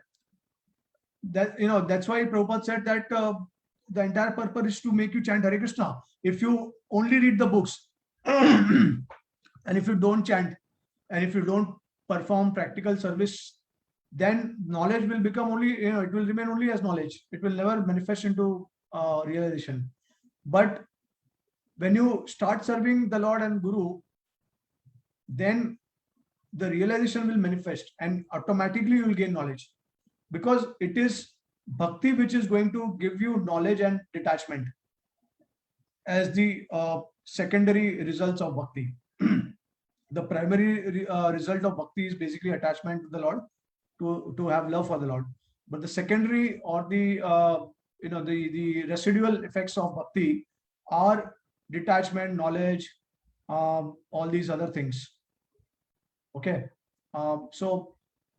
That, that's why Prabhupada said that the entire purpose is to make you chant Hare Krishna. If you only read the books and if you don't chant and if you don't perform practical service, then knowledge will become only, it will remain only as knowledge. It will never manifest into realization. But when you start serving the Lord and Guru, then the realization will manifest and automatically you will gain knowledge, because it is bhakti which is going to give you knowledge and detachment as the secondary results of bhakti. The primary result of bhakti is basically attachment to the Lord, to have love for the Lord. But the secondary or the the residual effects of bhakti are detachment, knowledge, all these other things. Okay. So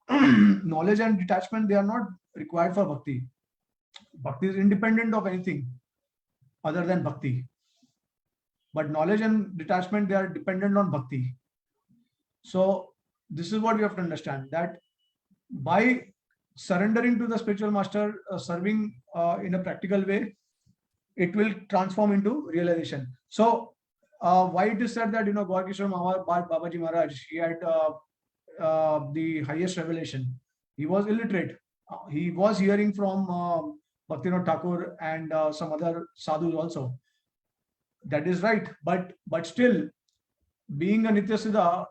knowledge and detachment, they are not required for bhakti. Bhakti is independent of anything other than bhakti. But knowledge and detachment, they are dependent on bhakti. So this is what you have to understand, that by surrendering to the spiritual master, serving in a practical way, it will transform into realization. So why it is said that, Gaur Kishore Babaji Maharaj, he had the highest revelation. He was illiterate. He was hearing from Bhaktivinoda Thakur and some other sadhus also. That is right. But still, being a Nitya Siddha,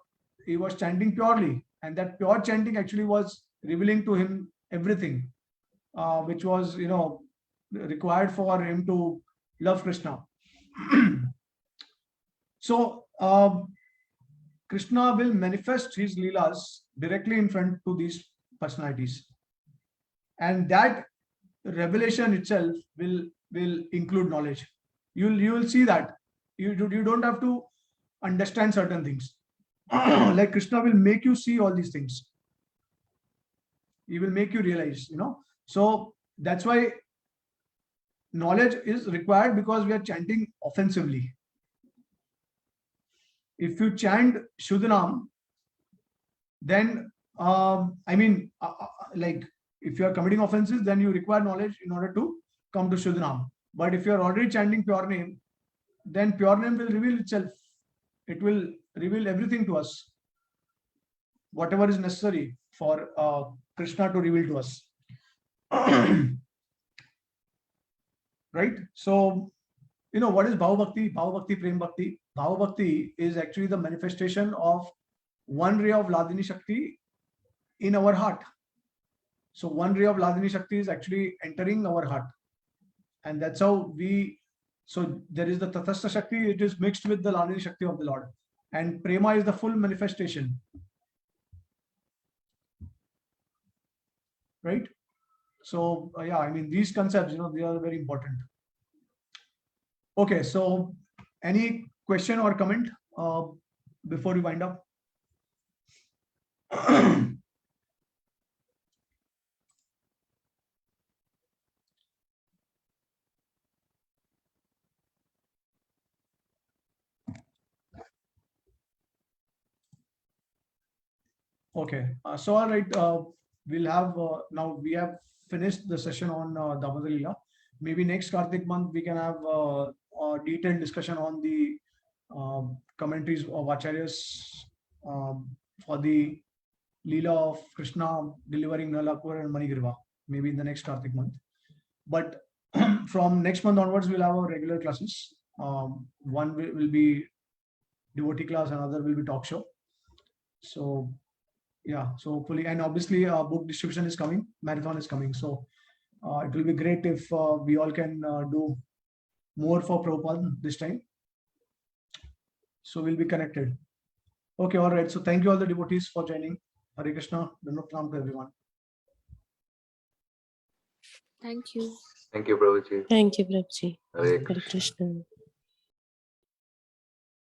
he was chanting purely, and that pure chanting actually was revealing to him everything, which was, required for him to love Krishna. So Krishna will manifest his leelas directly in front to these personalities, and that revelation itself will include knowledge. You will see that you don't have to understand certain things. Like Krishna will make you see all these things. He will make you realize, So that's why knowledge is required, because we are chanting offensively. If you chant Shudhanam, then like if you are committing offenses, then you require knowledge in order to come to Shudhanam. But if you are already chanting pure name, then pure name will reveal itself. It will reveal everything to us, whatever is necessary for Krishna to reveal to us. Right? So, what is Bhava Bhakti? Bhava Bhakti, Prem Bhakti. Bhava Bhakti is actually the manifestation of one ray of Hladini Shakti in our heart. So one ray of Hladini Shakti is actually entering our heart. And that's how so there is the Tathastha Shakti, it is mixed with the Hladini Shakti of the Lord. And Prema is the full manifestation. Right? So these concepts, they are very important. Okay, so any question or comment before we wind up? Okay, so all right, we'll have now we have finished the session on Damodar Leela. Maybe next Kartik month we can have a detailed discussion on the commentaries of Acharyas for the Leela of Krishna delivering Nalapur and Manigriva, maybe in the next Kartik month. But from next month onwards, we'll have our regular classes. One will be devotee class, another will be talk show. So yeah, so hopefully, and obviously book distribution is coming, marathon is coming. So it will be great if we all can do more for Prabhupada this time. So we'll be connected. Okay, all right. So thank you all the devotees for joining. Hare Krishna, Dandavat Pranam to everyone. Thank you. Thank you, Prabhuji. Thank you, Prabhuji. Hare Hare Krishna.